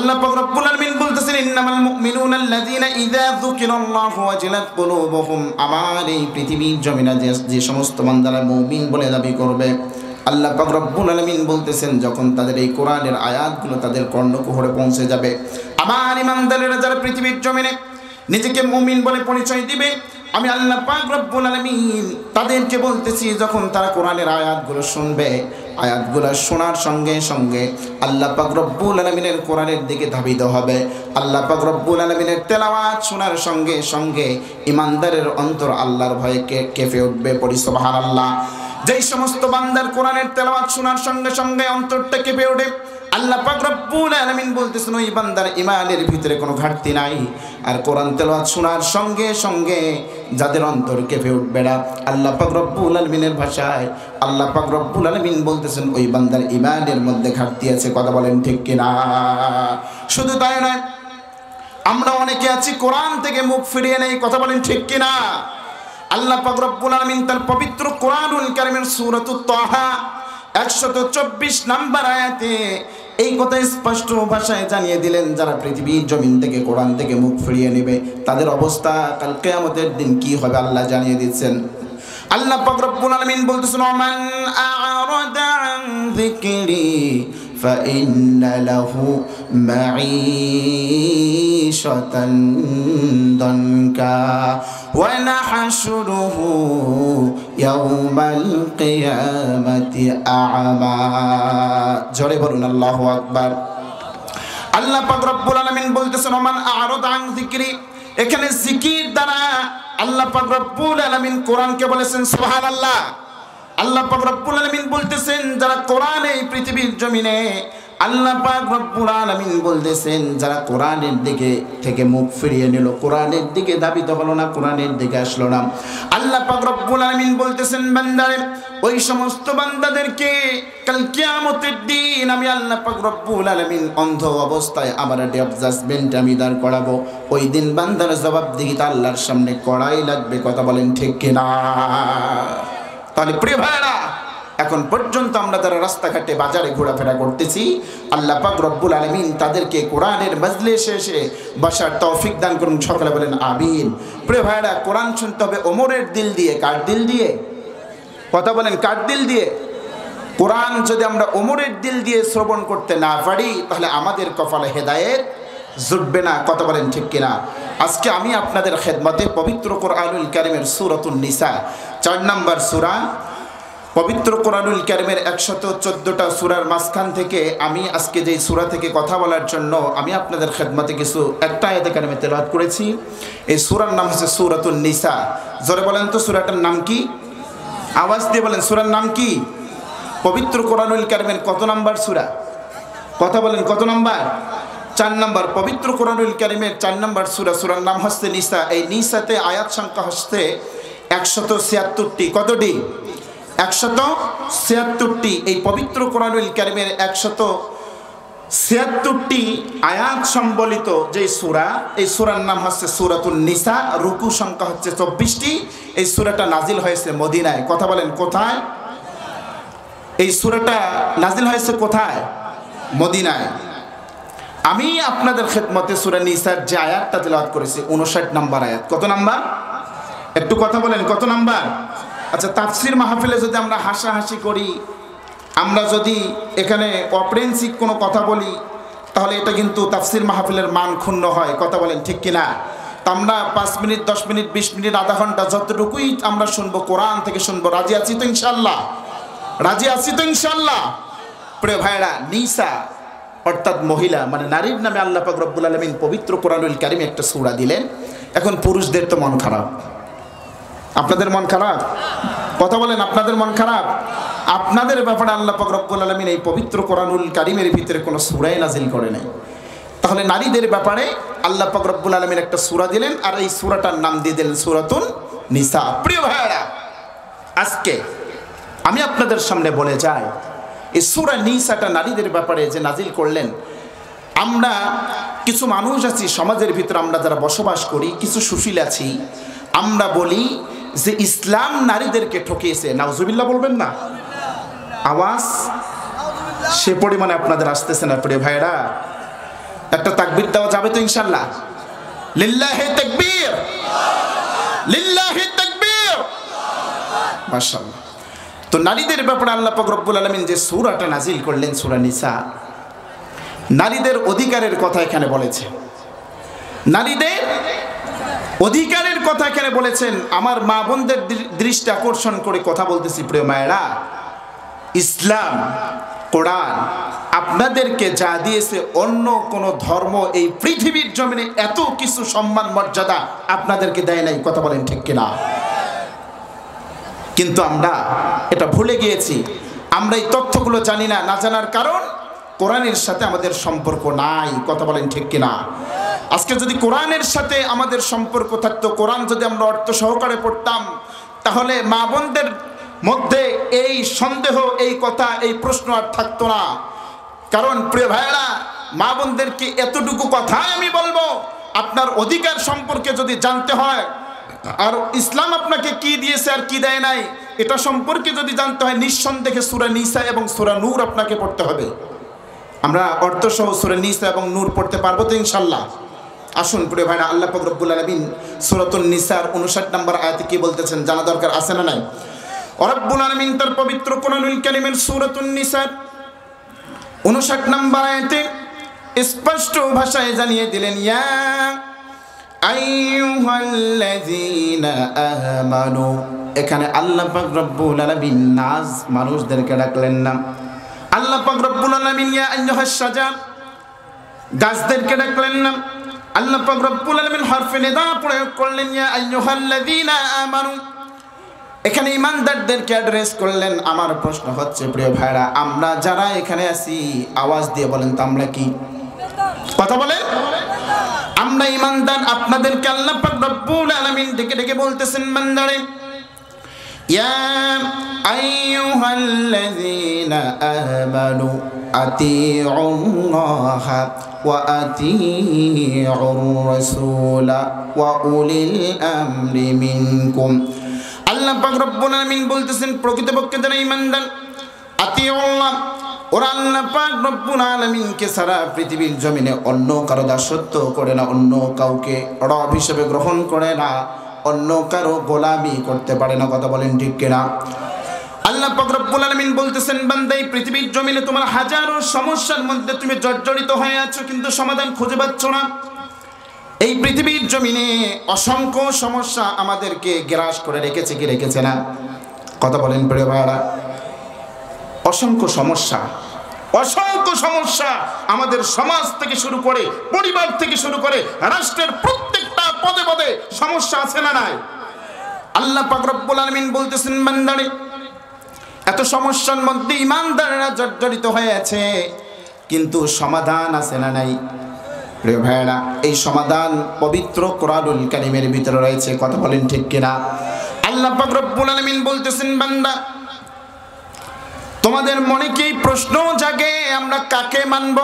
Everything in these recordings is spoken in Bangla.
আল্লাহ পাক রব্বুল আলামিন বলতেছেন ইন্নামাল মুমিনুনা আল্লাযীনা ইযা যুকিরাল্লাহু ওয়াজিলাত কুলুবুহুম। আমার এই পৃথিবীর জমিনে যে সমস্ত বান্দারা মুমিন বলে দাবি করবে, আল্লাহ পাক রব্বুল আলামিন বলতেছেন যখন তাদের এই কোরআনের আয়াতগুলো তাদের কর্ণকুহরে পৌঁছে যাবে, আমার ইমানদারেরা যারা পৃথিবীর জমিনে নিজেকে মুমিন বলে পরিচয় দিবে, আমি আল্লাহ পাক রব্বুল আলামিন তাদেরকে বলতেছি যখন তারা কোরআনের আয়াতগুলো শুনবে, আয়াতগুলো শোনার সঙ্গে সঙ্গে আল্লাহ পাক রব্বুল আলামিনের কোরআনের দিকে ধাবিত হবে। আল্লাহ পাক রব্বুল আলামিনের তেলাওয়াত শোনার সঙ্গে সঙ্গে ইমানদারের অন্তর আল্লাহর ভয়ে কেঁপে উঠবে। পড়ি সুবহানাল্লাহ। যেই সমস্ত বান্দার কোরআনের তেলাওয়াত শোনার সঙ্গে সঙ্গে অন্তরটা কেঁপে ওঠে, আল্লাহ পাক রব্বুল আলামিন বলতেছেন ওই বান্দার ঈমানের ভিতরে কোনো ঘাটতি নাই। আর কোরআন তেলাওয়াত শোনার সঙ্গে সঙ্গে যাদের অন্তর কেঁপে উঠবে না, আল্লাহ পাক রব্বুল আলামিনের ভাষায় আল্লাহ পাক রব্বুল আলামিন বলতেছেন ওই বান্দার ঈমানের মধ্যে ঘাটতি আছে। কথা বলেন ঠিক কিনা? শুধু তাই নয়, আমরা অনেকে আছি কোরআন থেকে মুখ ফিরিয়ে নেই। কথা বলেন ঠিক কিনা? আল্লাহ পাক রব্বুল আলামিন তার পবিত্র কোরআনুল কারীমের সূরাতুত তাহা 124 নম্বর আয়াতে এই কথা স্পষ্ট ভাষায় জানিয়ে দিলেন, যারা পৃথিবীর জমিন থেকে কোরআন থেকে মুখ ফিরিয়ে নেবে তাদের অবস্থা কাল কিয়ামতের দিন কি হবে আল্লাহ জানিয়ে দিচ্ছেন। আল্লাহ পাক রব্বুল আলামিন বলতেছেন ওমান আ'রাদা আন যিকরি ফাইন্না লাহু মাঈশাতান দানকা ওয়া নাহশুরুহু ইয়াওমাল কিয়ামাতি আ'মা। জোরে বলুন আল্লাহু আকবার। আল্লাহ পাক রব্বুল আলামিন বলতেছেন ওমান আ'রাদা আন যিকরি, এখানে জিকির দ্বারা আল্লাহ পাক রব্বুল আলামিন কোরআনকে বলেছেন সুবহানাল্লাহ। আল্লাহ পাক রব্বুল আলামিন বলতেছেন যারা কোরআনে এই পৃথিবীর জমিনে, আল্লাহ পাক রব্বুল আলামিন বলতেছেন যারা কোরআনের দিকে থেকে মুখ ফিরিয়ে নিল, কোরআনের দিকে ধাবিত হলো না, কোরআনের দিকে আসলো না, আল্লাহ পাক রব্বুল আলামিন বলতেছেন বান্দারে ওই সমস্ত বান্দাদেরকে কাল কিয়ামতের দিন আমি আল্লাহ পাক রব্বুল আলামিন অন্ধ অবস্থায় আমার ডে অফ জাজমেন্ট আমি দাঁড় করাবো। ওই দিন বান্দার জবাবদিহিতা আল্লাহর সামনে কড়াই লাগবে। কথা বলেন ঠিক কিনা? তাহলে প্রিয় ভাইরা, এখন পর্যন্ত আমরা যারা রাস্তাঘাটে বাজারে ঘোরাফেরা করতেছি, আল্লাহ পাক রব্বুল আলামিন তাদেরকে কোরআনের মজলিসে এসে বসার তৌফিক দান করুন। সকলে বলেন আমিন। প্রিয় ভাইরা, কোরআন শুনতে হবে ওমরের দিল দিয়ে। কার দিল দিয়ে? কথা বলেন, কার দিল দিয়ে? কোরআন যদি আমরা ওমরের দিল দিয়ে শ্রবণ করতে না পারি তাহলে আমাদের কপালে হেদায়েত জুটবে না। কথা বলেন ঠিক কিনা? আজকে আমি আপনাদের খেদমতে পবিত্র কোরআনুল কারীমের সূরাতুন নিসা 4 নম্বর সূরা, পবিত্র কোরআনুল কারীমের 114টা সূরার মাঝখান থেকে আমি আজকে যেই সূরা থেকে কথা বলার জন্য আমি আপনাদের খেদমতে কিছু একটা আয়াতে কারিমে তেলাওয়াত করেছি। এই সূরার নাম হচ্ছে সূরাতুন নিসা। জোরে বলেন তো সূরাটার নাম কি? আওয়াজ দিয়ে বলেন সূরার নাম কি? পবিত্র কোরআনুল কারীমের কত নম্বর সূরা? কথা বলেন কত নম্বর? 4 নম্বর। পবিত্র কোরআনুল কারীমের 4 নম্বর সূরা, সূরার নাম হচ্ছে নিসা। এই নিসাতে আয়াত সংখ্যা হচ্ছে 176টি। কতটি? 176টি। এই পবিত্র কোরআনুল কারীমের 176টি আয়াত সম্বলিত যে সূরা, এই সূরার নাম হচ্ছে সূরাতুন নিসা। রুকু সংখ্যা হচ্ছে 24টি। এই সূরাটা নাজিল হয়েছে মদিনায়। কথা বলেন কোথায়? এই সূরাটা নাজিল হয়েছে কোথায়? মদিনায়। আমি আপনাদের খেদমতে সূরা নিসার যে আয়াতটা তেলাওয়াত করেছি 59 নম্বর আয়াত। কত নাম্বার? একটু কথা বলেন কত নাম্বার? আচ্ছা, তাফসির মাহফিলে যদি আমরা হাসাহাসি করি, আমরা যদি এখানে অপ্রেন্সিক কোনো কথা বলি, তাহলে এটা কিন্তু তাফসির মাহফিলের মান ক্ষুণ্ণ হয়। কথা বলেন ঠিক কিনা? তা আমরা 5 মিনিট 10 মিনিট 20 মিনিট আধা ঘন্টা যতটুকুই আমরা শুনবো কোরআন থেকে শুনবো। রাজি আছি তো ইনশাআল্লাহ? রাজি আছি তো ইনশাআল্লাহ? প্রিয় ভাইরা, নিসা অর্থাৎ মহিলা মানে নারীর নামে আল্লাহ পাক রব্বুল আলামিন পবিত্র কোরআনুল কারীমে একটা সূরা দিলেন। এখন পুরুষদের তো মন খারাপ। আপনাদের মন খারাপ? কথা বলেন, আপনাদের মন খারাপ? আপনাদের ব্যাপারে আল্লাহ পাক রব্বুল আলামিন এই পবিত্র কোরআনুল কারীমের ভিতরে কোনো সূরাই নাজিল করে নাই। তাহলে নারীদের ব্যাপারে আল্লাহ পাক রব্বুল আলামিন একটা সূরা দিলেন, আর এই সূরাটার নাম দিয়ে দিলেন সূরাতুন নিসা। প্রিয় ভাইরা, আজকে আমি আপনাদের সামনে বলে যাই এই সূরা নিসাটা নারীদের ব্যাপারে যে নাজিল করলেন, আমরা কিছু মানুষ আছি সমাজের ভিতরে, আমরা যারা বসবাস করি, কিছু সুশীল আছি, আমরা বলি যে ইসলাম নারীদেরকে ঠকিয়েছে। নাউজুবিল্লাহ বলবেন না? আওয়াজ সে পরিমাণে আপনাদের আসতেছে না প্রিয় ভাইরা। একটা তাকবীর দেওয়া যাবে তো ইনশাআল্লাহ? লিল্লাহি তাকবীর, লিল্লাহি তাকবীর, মাশাআল্লাহ। তো নারীদের ব্যাপারে আল্লাহ পাক রব্বুল আলামিন যে সূরাটা নাজিল করলেন, সূরা নিসা, নারীদের অধিকারের কথা এখানে বলেছে। নারীদের অধিকারের কথা এখানে বলেছেন। আমার মা বোনদের দৃষ্টি আকর্ষণ করে কথা বলতেছি, প্রিয় মায়েরা, ইসলাম, কোরআন আপনাদেরকে যা দিয়েছে অন্য কোন ধর্ম এই পৃথিবীর জমিনে এত কিছু সম্মান মর্যাদা আপনাদেরকে দেয় নাই। কথা বলেন ঠিক কিনা? কিন্তু আমরা এটা ভুলে গিয়েছি। আমরা এই তথ্যগুলো জানি না। না জানার কারণ কোরআনের সাথে আমাদের সম্পর্ক নাই। কথা বলেন ঠিক কিনা? আজকে যদি কোরআনের সাথে আমাদের সম্পর্ক থাকতো, কোরআন যদি আমরা অর্থ সহকারে পড়তাম, তাহলে মা বোনদের মধ্যে এই সন্দেহ, এই কথা, এই প্রশ্ন আর থাকতো না। কারণ প্রিয় ভাইয়েরা, মা বোনদেরকে এতটুকু কথাই আমি বলবো, আপনার অধিকার সম্পর্কে যদি জানতে হয়, আর ইসলাম আপনাকে কি দিয়েছে আর কি দেয় নাই এটা সম্পর্কে যদি জানতে হয়, নিঃসন্দেহে সূরা নিসা এবং সূরা নূর আপনাকে পড়তে হবে। আমরা অর্থ সহ সূরা নিসা এবং নূর পড়তে পারবো তো ইনশাআল্লাহ? আসুন প্রিয় ভাইরা, আল্লাহ পাক রব্বুল আলামিন সূরাতুন নিসার 59 নম্বর আয়াতে কি বলতেছেন জানা দরকার আছে না নাই? রব্বুল আলামিন তার পবিত্র কোরআনুল কারীমের সূরাতুন নিসার 59 নম্বর আয়াতে স্পষ্ট ভাষায় জানিয়ে দিলেন, ইয়া আইয়ুহাল্লাযীনা আমানু। এখানে আল্লাহ পাক রব্বুল আলামিন নাজ মানুষদেরকে ডাকলেন না। আল্লাহ পাক রব্বুল আলামিন ইয়া আইয়ুহাস শাজার গাছদেরকে ডাকলেন না। আল্লাহ পাক রব্বুল আলামিন হরফে নিদা প্রয়োগ করলেন, ইয়া আইয়ুহাল্লাযীনা আমানু। এখানে ঈমানদারদেরকে অ্যাড্রেস করলেন। আমার প্রশ্ন হচ্ছে প্রিয় ভাইরা, আমরা যারা এখানে আছি আওয়াজ দিয়ে বলেন তো আমরা কি? কথা বলেন। আমরা ঈমানদার। আপনাদেরকে আল্লাহ পাক রব্বুল আলামিন ডেকে ডেকে বলতেছেন, বান্দারে, ইয়া আইয়ুহাল্লাযীনা আমানু আতিউল্লাহা ওয়া আতিউর রাসূলা ওয়া উলিল আমরি মিনকুম। আল্লাহ পাক রব্বুল আলামিন বলতেছেন, প্রকৃতপক্ষে যারা ঈমানদার, আতিউল্লাহ, ওরা আল্লাহ পাক রব্বুল আলামিনকে সারা পৃথিবীর জমিনে অন্য কারো দাসত্ব করে না, অন্য কাউকে রব হিসেবে গ্রহণ করে না, অন্য কারো গোলামি করতে পারে না। কথা বলেন ঠিক কিনা? আল্লাহ পাক রব্বুল আলামিন বলতেছেন, বান্দা, এই পৃথিবীর জমিনে তোমার হাজারো সমস্যার মধ্যে তুমি জর্জরিত হয়ে আছো, কিন্তু সমাধান খুঁজে পাচ্ছ না। এই পৃথিবীর জমিনে অসংখ্য সমস্যা আমাদেরকে গ্রাস করে রেখেছে, কি রেখেছে না? কথা বলেন প্রিয় ভাইরা, অসংখ্য সমস্যা, অসংখ্য সমস্যা আমাদের সমাজ থেকে শুরু করে, পরিবার থেকে শুরু করে, রাষ্ট্রের প্রত্যেকটা পদে পদে সমস্যা আছে না নাই? আল্লাহ পাক রব্বুল আলামিন বলতেছেন, বান্দারে, এত সমস্যার মধ্যে ঈমানদাররা জর্জরিত হয়ে আছে, কিন্তু সমাধান আছে না নাই? প্রিয় ভাইরা, এই সমাধান পবিত্র কোরআনুল কারীমের ভিতরে রয়েছে। কথা বলেন ঠিক কিনা? আল্লাহ পাক রব্বুল আলামিন বলতেছেন, বান্দা, তোমাদের মনে কি প্রশ্ন জাগে আমরা কাকে মানব?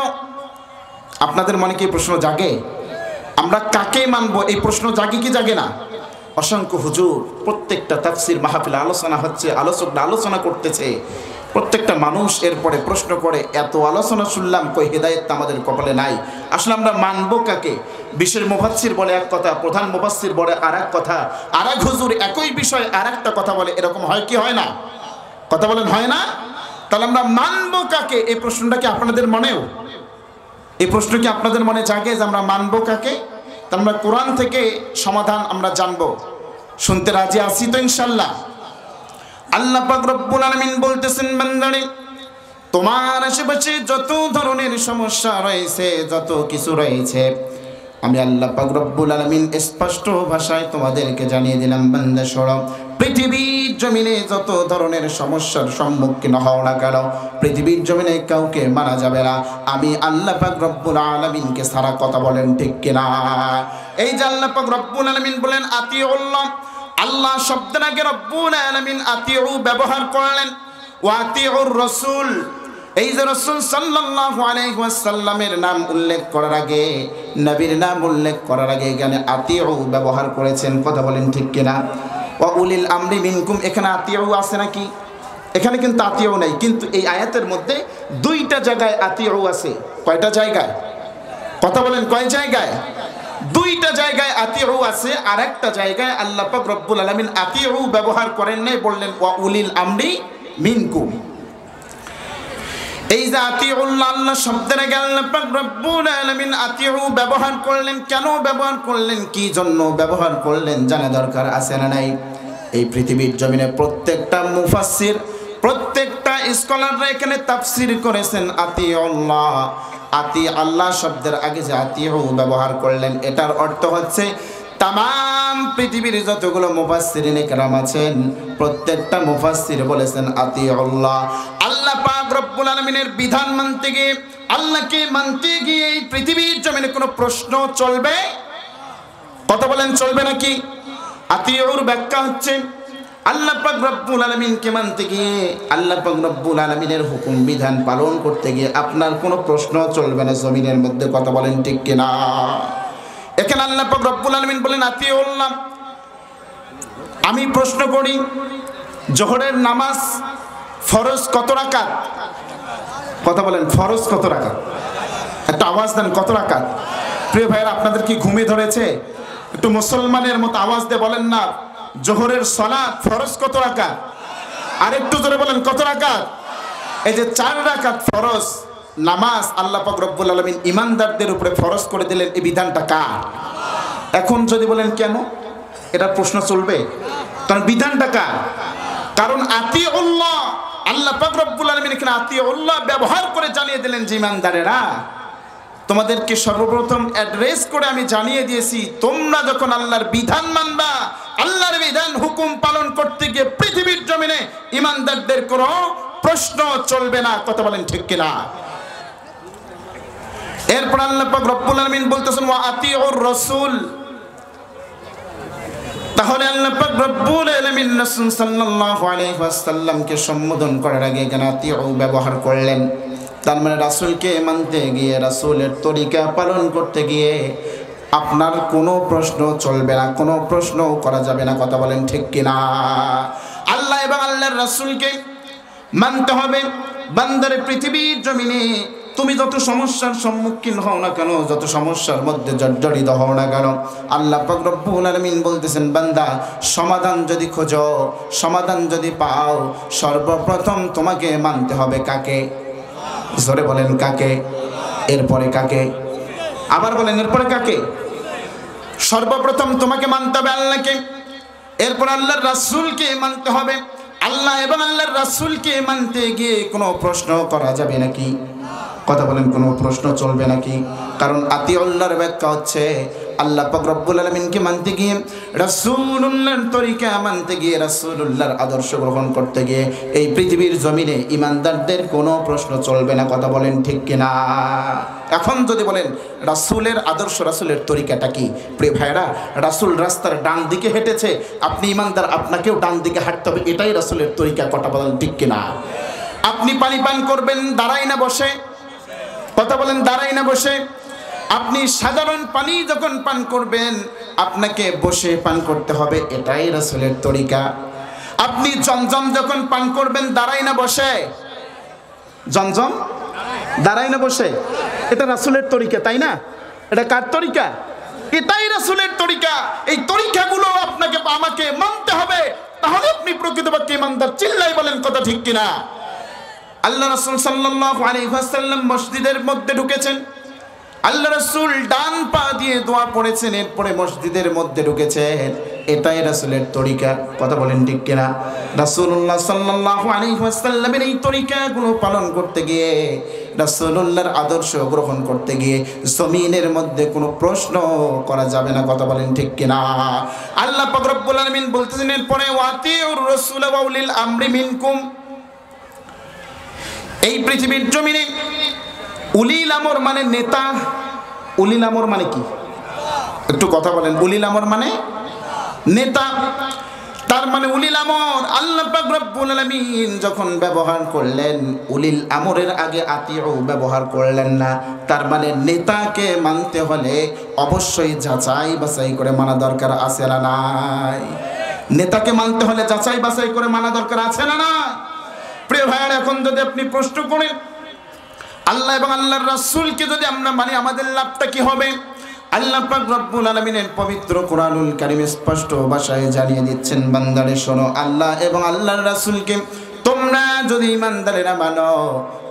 আপনাদের মনে কি প্রশ্ন জাগে আমরা কাকে মানব? এই প্রশ্ন জাগে কি জাগে না? অসংখ্য হুজুর, প্রত্যেকটা তাফসীর মাহফিলে আলোচনা হচ্ছে, আলোচকরা আলোচনা করতেছে, প্রত্যেকটা মানুষ এরপরে প্রশ্ন করে, এত আলোচনা শুনলাম, কই হেদায়েত আমাদের কপালে নাই। আসলে আমরা মানবো কাকে? বিশেষ মুফাসসির বলে এক কথা, প্রধান মুফাসসির বলে আর এক কথা, আর এক হুজুর একই বিষয়ে আর একটা কথা বলে। এরকম হয় কি হয় না? কথা বলেন, হয় না? তাহলে আমরা মানবো কাকে? এই প্রশ্নটা কি আপনাদের মনেও, এই প্রশ্ন কি আপনাদের মনে জাগে যে আমরা মানবো কাকে? তা আমরা কোরআন থেকে সমাধান আমরা জানবো। শুনতে রাজি আছি তো ইনশাআল্লাহ? আল্লাহ পাক রব্বুল আলামিন বলতেছেন, বান্দারে, তোমার আশেপাশে যত ধরনের সমস্যা রয়েছে, যত কিছু রয়েছে, আমি আল্লাহ পাক রব্বুল আলামিন স্পষ্ট ভাষায় তোমাদেরকে জানিয়ে দিলাম, বান্দা শোনো, পৃথিবীর জমিনে যত ধরনের সমস্যার সম্মুখীন হও না কেন, পৃথিবীর জমিনে কাউকে মানা যাবে না, আমি আল্লাহ পাক রব্বুল আলামিনকে সারা। কথা বলেন ঠিক কিনা? এই যে আল্লাহ পাক রব্বুল আলামিন বলেন আতিউল্লাহ, আল্লাহ শব্দের আগে রব্বুল আলামিন আতিউ ব্যবহার করলেন, ওয়া আতিউর রাসূল। এই যে রাসূল সাল্লাল্লাহু আলাইহি ওয়াসাল্লামের নাম উল্লেখ করার আগে, নবীর নাম উল্লেখ করার আগে এখানে আতিউ ব্যবহার করেছেন। কথা বলেন ঠিক কিনা? ওয়া উলিল আমরি মিনকুম, এখানে আতিউ আছে নাকি? এখানে কিন্তু আতিউ নাই, কিন্তু এই আয়াতের মধ্যে দুইটা জায়গায় আতিউ আছে। কয়টা জায়গায়? কথা বলেন কয় জায়গায়? দুইটা জায়গায় আতিউ আছে, আর একটা জায়গায় আল্লাহ পাক রব্বুল আলামিন আতিউ ব্যবহার করেন নাই, বললেন ওয়া উলিল আমরি মিনকুম। এই যে আতিউল্লাহ আল্লাহ শব্দের আগে আল্লাহ পাক রব্বুল আলামিন আতিউ ব্যবহার করলেন, কেন ব্যবহার করলেন, কি জন্য ব্যবহার করলেন জানা দরকার আছে না নাই? এই পৃথিবীর জমিনে প্রত্যেকটা মুফাসসির, প্রত্যেকটা স্কলাররা এখানে তাফসীর করেছেন আতিউল্লাহ, আতি আল্লাহ শব্দের আগে যে আতিউ ব্যবহার করলেন, এটার অর্থ হচ্ছে তামাম পৃথিবীর যতগুলো মুফাসসিরিনে কেরাম আছেন প্রত্যেকটা মুফাসসির বলেছেন আতিউল্লাহ। আল্লাহ পাক রব্বুল আলামিনের বিধান মানতে গিয়ে, আল্লাহকে মানতে গিয়ে এই পৃথিবীর জমিনে কোনো প্রশ্ন চলবে? কথা বলেন চলবে নাকি? আতিউর ব্যাখ্যা হচ্ছে আল্লাহ পাক রব্বুল আলামিনকে মানতে গিয়ে, আল্লাহ পাক রব্বুল আলামিনের হুকুম বিধান পালন করতে গিয়ে আপনার কোনো প্রশ্ন চলবে না জমিনের মধ্যে। কথা বলেন ঠিক কিনা? এখানে আল্লাহ পাক রব্বুল আলামিন বলেন আতিউল্লাহ। আমি প্রশ্ন করি, জোহরের নামাজ ফরজ কত রাকাত? কথা বলেন ফরজ কত রাকাত? একটা আওয়াজ দেন, কত রাকাত? প্রিয় ভাইরা, আপনাদের কি ঘুমে ধরেছে? একটু মুসলমানের মতো আওয়াজ দিয়ে বলেন না, জোহরের সালাত ফরজ কত রাকাত? আর একটু জোরে বলেন কত রাকাত? এই যে 4 রাকাত ফরজ নামাজ আল্লাহ পাক রব্বুল আলামিন ঈমানদারদের উপরে ফরজ করে দিলেন, এই বিধানটা কার? এখন যদি বলেন কেন, এটা প্রশ্ন চলবে? কারণ বিধানটা কার? কারণ আতিউল্লাহ, আল্লাহ পাক রব্বুল আলামিন এখানে আতিউল্লাহ ব্যবহার করে জানিয়ে দিলেন যে ঈমানদারেরা, তোমাদেরকে সর্বপ্রথম অ্যাড্রেস করে আমি জানিয়ে দিয়েছি, তোমরা যখন আল্লাহর বিধান মানবা, আল্লাহর বিধান হুকুম পালন করতে গিয়ে পৃথিবীর জমিনে ঈমানদারদের কোনো প্রশ্ন চলবে না। কথা বলেন ঠিক কিনা? এরপর আল্লাহ পাক রব্বুল আলামিন বলতেছেন ওয়া আতিউর রাসূল। তাহলে আল্লাহ পাক রব্বুল আলামিন রাসূল সাল্লাল্লাহু আলাইহি ওয়াসাল্লামকে সম্বোধন করার আগে এখানে আতিউ ব্যবহার করলেন। তার মানে রাসূলকে মানতে গিয়ে, রাসূলের তরিকা পালন করতে গিয়ে আপনার কোনো প্রশ্ন চলবে না, কোনো প্রশ্ন করা যাবে না। কথা বলেন ঠিক কিনা? আল্লাহ এবং আল্লাহর রাসূলকে মানতে হবে। বান্দারে পৃথিবীর জমিনে তুমি যত সমস্যার সম্মুখীন হও না কেন, যত সমস্যার মধ্যে জর্জরিত হও না কেন, আল্লাহ পাক রব্বুল আলামিন বলতেছেন, বান্দা সমাধান যদি খোঁজো, সমাধান যদি পাও, সর্বপ্রথম তোমাকে মানতে হবে কাকে? জোরে বলেন কাকে? এরপরে কাকে? আবার বলেন এরপরে কাকে? সর্বপ্রথম তোমাকে মানতে হবে আল্লাহকে, এরপর আল্লাহর রাসূলকে মানতে হবে। আল্লাহ এবং আল্লাহর রাসূলকে মানতে গিয়ে কোনো প্রশ্ন করা যাবে নাকি? কথা বলেন কোনো প্রশ্ন চলবে নাকি? কারণ আতিউল্লাহর ব্যাখ্যা হচ্ছে আল্লাহ পাক রব্বুল আলামিনকে মানতে গিয়ে, রাসূলুল্লাহর তরিকা মানতে গিয়ে, রাসূলুল্লাহর আদর্শ গ্রহণ করতে গিয়ে এই পৃথিবীর জমিনে ঈমানদারদের কোনো প্রশ্ন চলবে না। কথা বলেন ঠিক কিনা? এখন যদি বলেন রাসূলের আদর্শ, রাসূলের তরিকাটা কি? প্রিয় ভাইরা, রাসূল রাস্তার ডান দিকে হেঁটেছে, আপনি ঈমানদার, আপনাকেও ডান দিকে হাঁটতে হবে, এটাই রাসূলের তরিকা। কথা বলেন ঠিক কিনা? আপনি পানি পান করবেন দাঁড়াই না বসে? কথা বলেন দাঁড়াই না বসে? আপনি সাধারণ পানি যখন পান করবেন আপনাকে বসে পান করতে হবে, এটাই রাসূলের তরিকা। আপনি জমজম যখন পান করবেন দাঁড়াই না বসে? জমজম দাঁড়াই না বসে? এটা রাসূলের তরিকা, তাই না? এটা কার তরিকা? এটাই রাসূলের তরিকা। এই তরিকাগুলো আপনাকে আমাকে মানতে হবে, তাহলে আপনি প্রকৃতপক্ষে ঈমানদার। চিল্লাই বলেন কথা ঠিক কিনা? আল্লাহ রাসূল সাল্লাল্লাহু আলাইহি ওয়াসাল্লাম মসজিদের মধ্যে ঢুকেছেন, আল্লাহ রাসূল ডান পা দিয়ে দোয়া পড়েছেন, এরপরে মসজিদের মধ্যে ঢুকেছেন, এটাই রাসূলের তরিকা। কথা বলেন ঠিক কিনা? রাসূলুল্লাহ সাল্লাল্লাহু আলাইহি ওয়াসাল্লামের এই তরিকাগুলো পালন করতে গিয়ে, রাসূলুল্লাহর আদর্শ গ্রহণ করতে গিয়ে জমিনের মধ্যে কোনো প্রশ্ন করা যাবে না। কথা বলেন ঠিক কিনা? আল্লাহ পাক রব্বুল আলামিন বলতেছেন এরপরে ওয়াতিউর রাসূল ওয়া উলিল আমরি মিনকুম। এই পৃথিবীর জমিনে উলিল আমর মানে নেতা। উলিল আমর মানে কি? একটু কথা বলেন। উলিল আমর মানে নেতা। তার মানে উলিল আমর আল্লাহ পাক রব্বুল আলামিন যখন ব্যবহার করলেন, উলিল আমরের আগে আতিউ ব্যবহার করলেন না। তার মানে নেতাকে মানতে হলে অবশ্যই যাচাই বাছাই করে মানা দরকার আছে না নাই? নেতাকে মানতে হলে যাচাই বাছাই করে মানা দরকার আছে না না? প্রিয় ভাইয়ার, এখন যদি আপনি প্রশ্ন করেন আল্লাহ এবং আল্লাহর রাসূলকে যদি আমরা মানি আমাদের লাভটা কি হবে? আল্লাহ পাক রব্বুল আলামিনের পবিত্র কোরআনুল কারীমে স্পষ্ট ভাষায় জানিয়ে দিচ্ছেন, বান্দারে শোনো, আল্লাহ এবং আল্লাহর রাসূলকে তোমরা যদি ইমানদারেরা মানো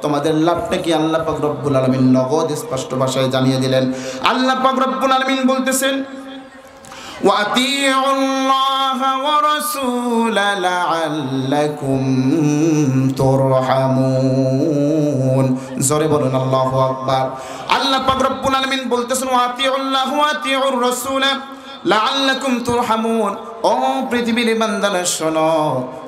তোমাদের লাভটা কি? আল্লাহ পাক রব্বুল আলামিন নগদ স্পষ্ট ভাষায় জানিয়ে দিলেন। আল্লাহ পাক রব্বুল আলামিন বলতেছেন, وَأَطِيعُوا اللَّهَ وَرَسُولَهُ لَعَلَّكُمْ تُرْحَمُونَ। জোরে বলুন আল্লাহু আকবার। আল্লাহ পাক রব্বুল আলামিন বলতেছেন, وَأَطِيعُوا اللَّهَ وَأَطِيعُوا الرَّسُولَ لَعَلَّكُمْ تُرْحَمُونَ। ও পৃথিবীর বান্দারা শোনো,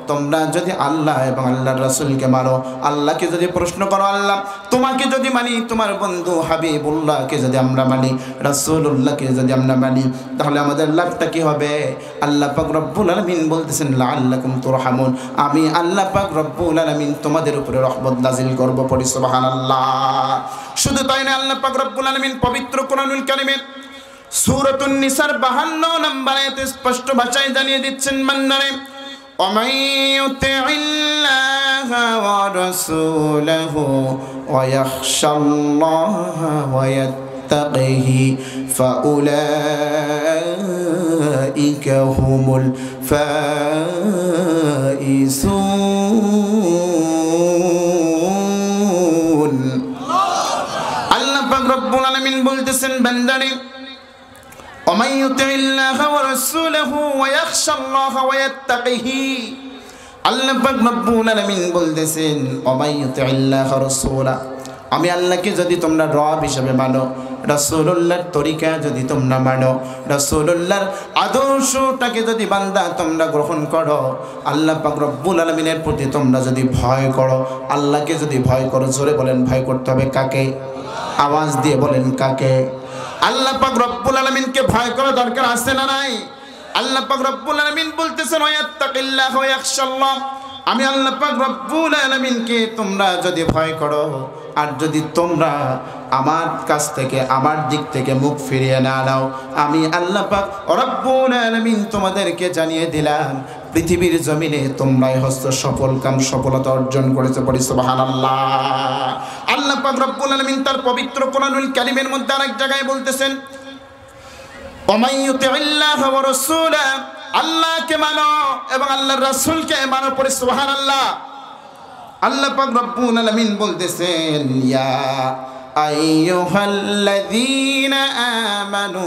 তোমরা যদি আল্লাহ এবং আল্লাহর রাসূলকে মানো, আল্লাহকে যদি প্রশ্ন করো, আল্লাহ তোমাকে যদি মানি, তোমার বন্ধু হাবিবুল্লাহকে যদি আমরা মানি, রাসূলুল্লাহকে যদি আমরা মানি, তাহলে আমাদের লাভটা কি হবে? আল্লাহ পাক রব্বুল আলামিন বলতেছেন, লাআল্লাকুম তুরহামুন, আমি আল্লাহ পাক রব্বুল আলামিন তোমাদের উপরে রহমত নাজিল করব। পড়ি সুবহানাল্লাহ। শুধু তাই না, আল্লাহ পাক রব্বুল আলামিন পবিত্র কোরআনুল কারীমের সূরাতুন নিসার 52 নম্বর আয়াতে স্পষ্ট ভাষায় জানিয়ে দিচ্ছেন, বান্দারে وَمَن يُطِعِ اللَّهَ وَرَسُولَهُ وَيَخْشَ اللَّهَ وَيَتَّقِهِ فَأُولَئِكَ هُمُ الْفَائِزُونَ। আল্লাহ পাক রব্বুল আলামিন বলতেছেন, বান্দারে وَمَن يُطِعِ اللَّهَ وَرَسُولَهُ وَيَخْشَ اللَّهَ وَيَتَّقِهِ। আল্লাহ পাক রব্বুল আলামিন বলতেছেন, وَمَن يُطِعِ اللَّهَ وَرَسُولَهُ, আমি আল্লাহকে যদি তোমরা রব হিসেবে মানো, রাসূলুল্লাহর তরিকা যদি তোমরা মানো, রাসূলুল্লাহর আদর্শটাকে যদি বান্দা তোমরা গ্রহণ করো, আল্লাহ পাক রব্বুল আলামিনের প্রতি তোমরা যদি ভয় করো, আল্লাহকে যদি ভয় করো, জোরে বলেন ভয় করতে হবে কাকে? আওয়াজ দিয়ে বলেন কাকে? আল্লাহ পাক রব্বুল আলামিনকে ভয় করা দরকার আছে না নাই? আল্লাহ পাক রব্বুল আলামিন বলতেছেন, ওয়ায়াত্তাকিল্লাহ ওয়া ইয়াখশাল্লাহ, আমি আল্লাহ পাক রব্বুল আলামিনকে তোমরা যদি ভয় করো, আর যদি তোমরা আমার কাছ থেকে, আমার দিক থেকে মুখ ফিরিয়ে না নাও, আমি আল্লাহ পাক রব্বুল আলামিন তোমাদেরকে জানিয়ে দিলাম, পৃথিবীর জমিনে তোমরাই হস্ত সফল কাম সফলতা অর্জন করেছে। পড়ি সুবহানাল্লাহ। আল্লাহ পাক রব্বুল আলামিন তার পবিত্র কোরআনুল কারীমের মধ্যে আরেক জায়গায় বলতেছেন, ওয়ামান ইউতিল্লাহ ওয়া রাসূলা, আল্লাহকে মানো এবং আল্লাহর রাসূলকে মানো। পড়ি সুবহানাল্লাহ। আল্লাহ পাক রব্বুল আলামিন বলতেছেন, ইয়া আইয়ুহাল্লাযীনা আমানু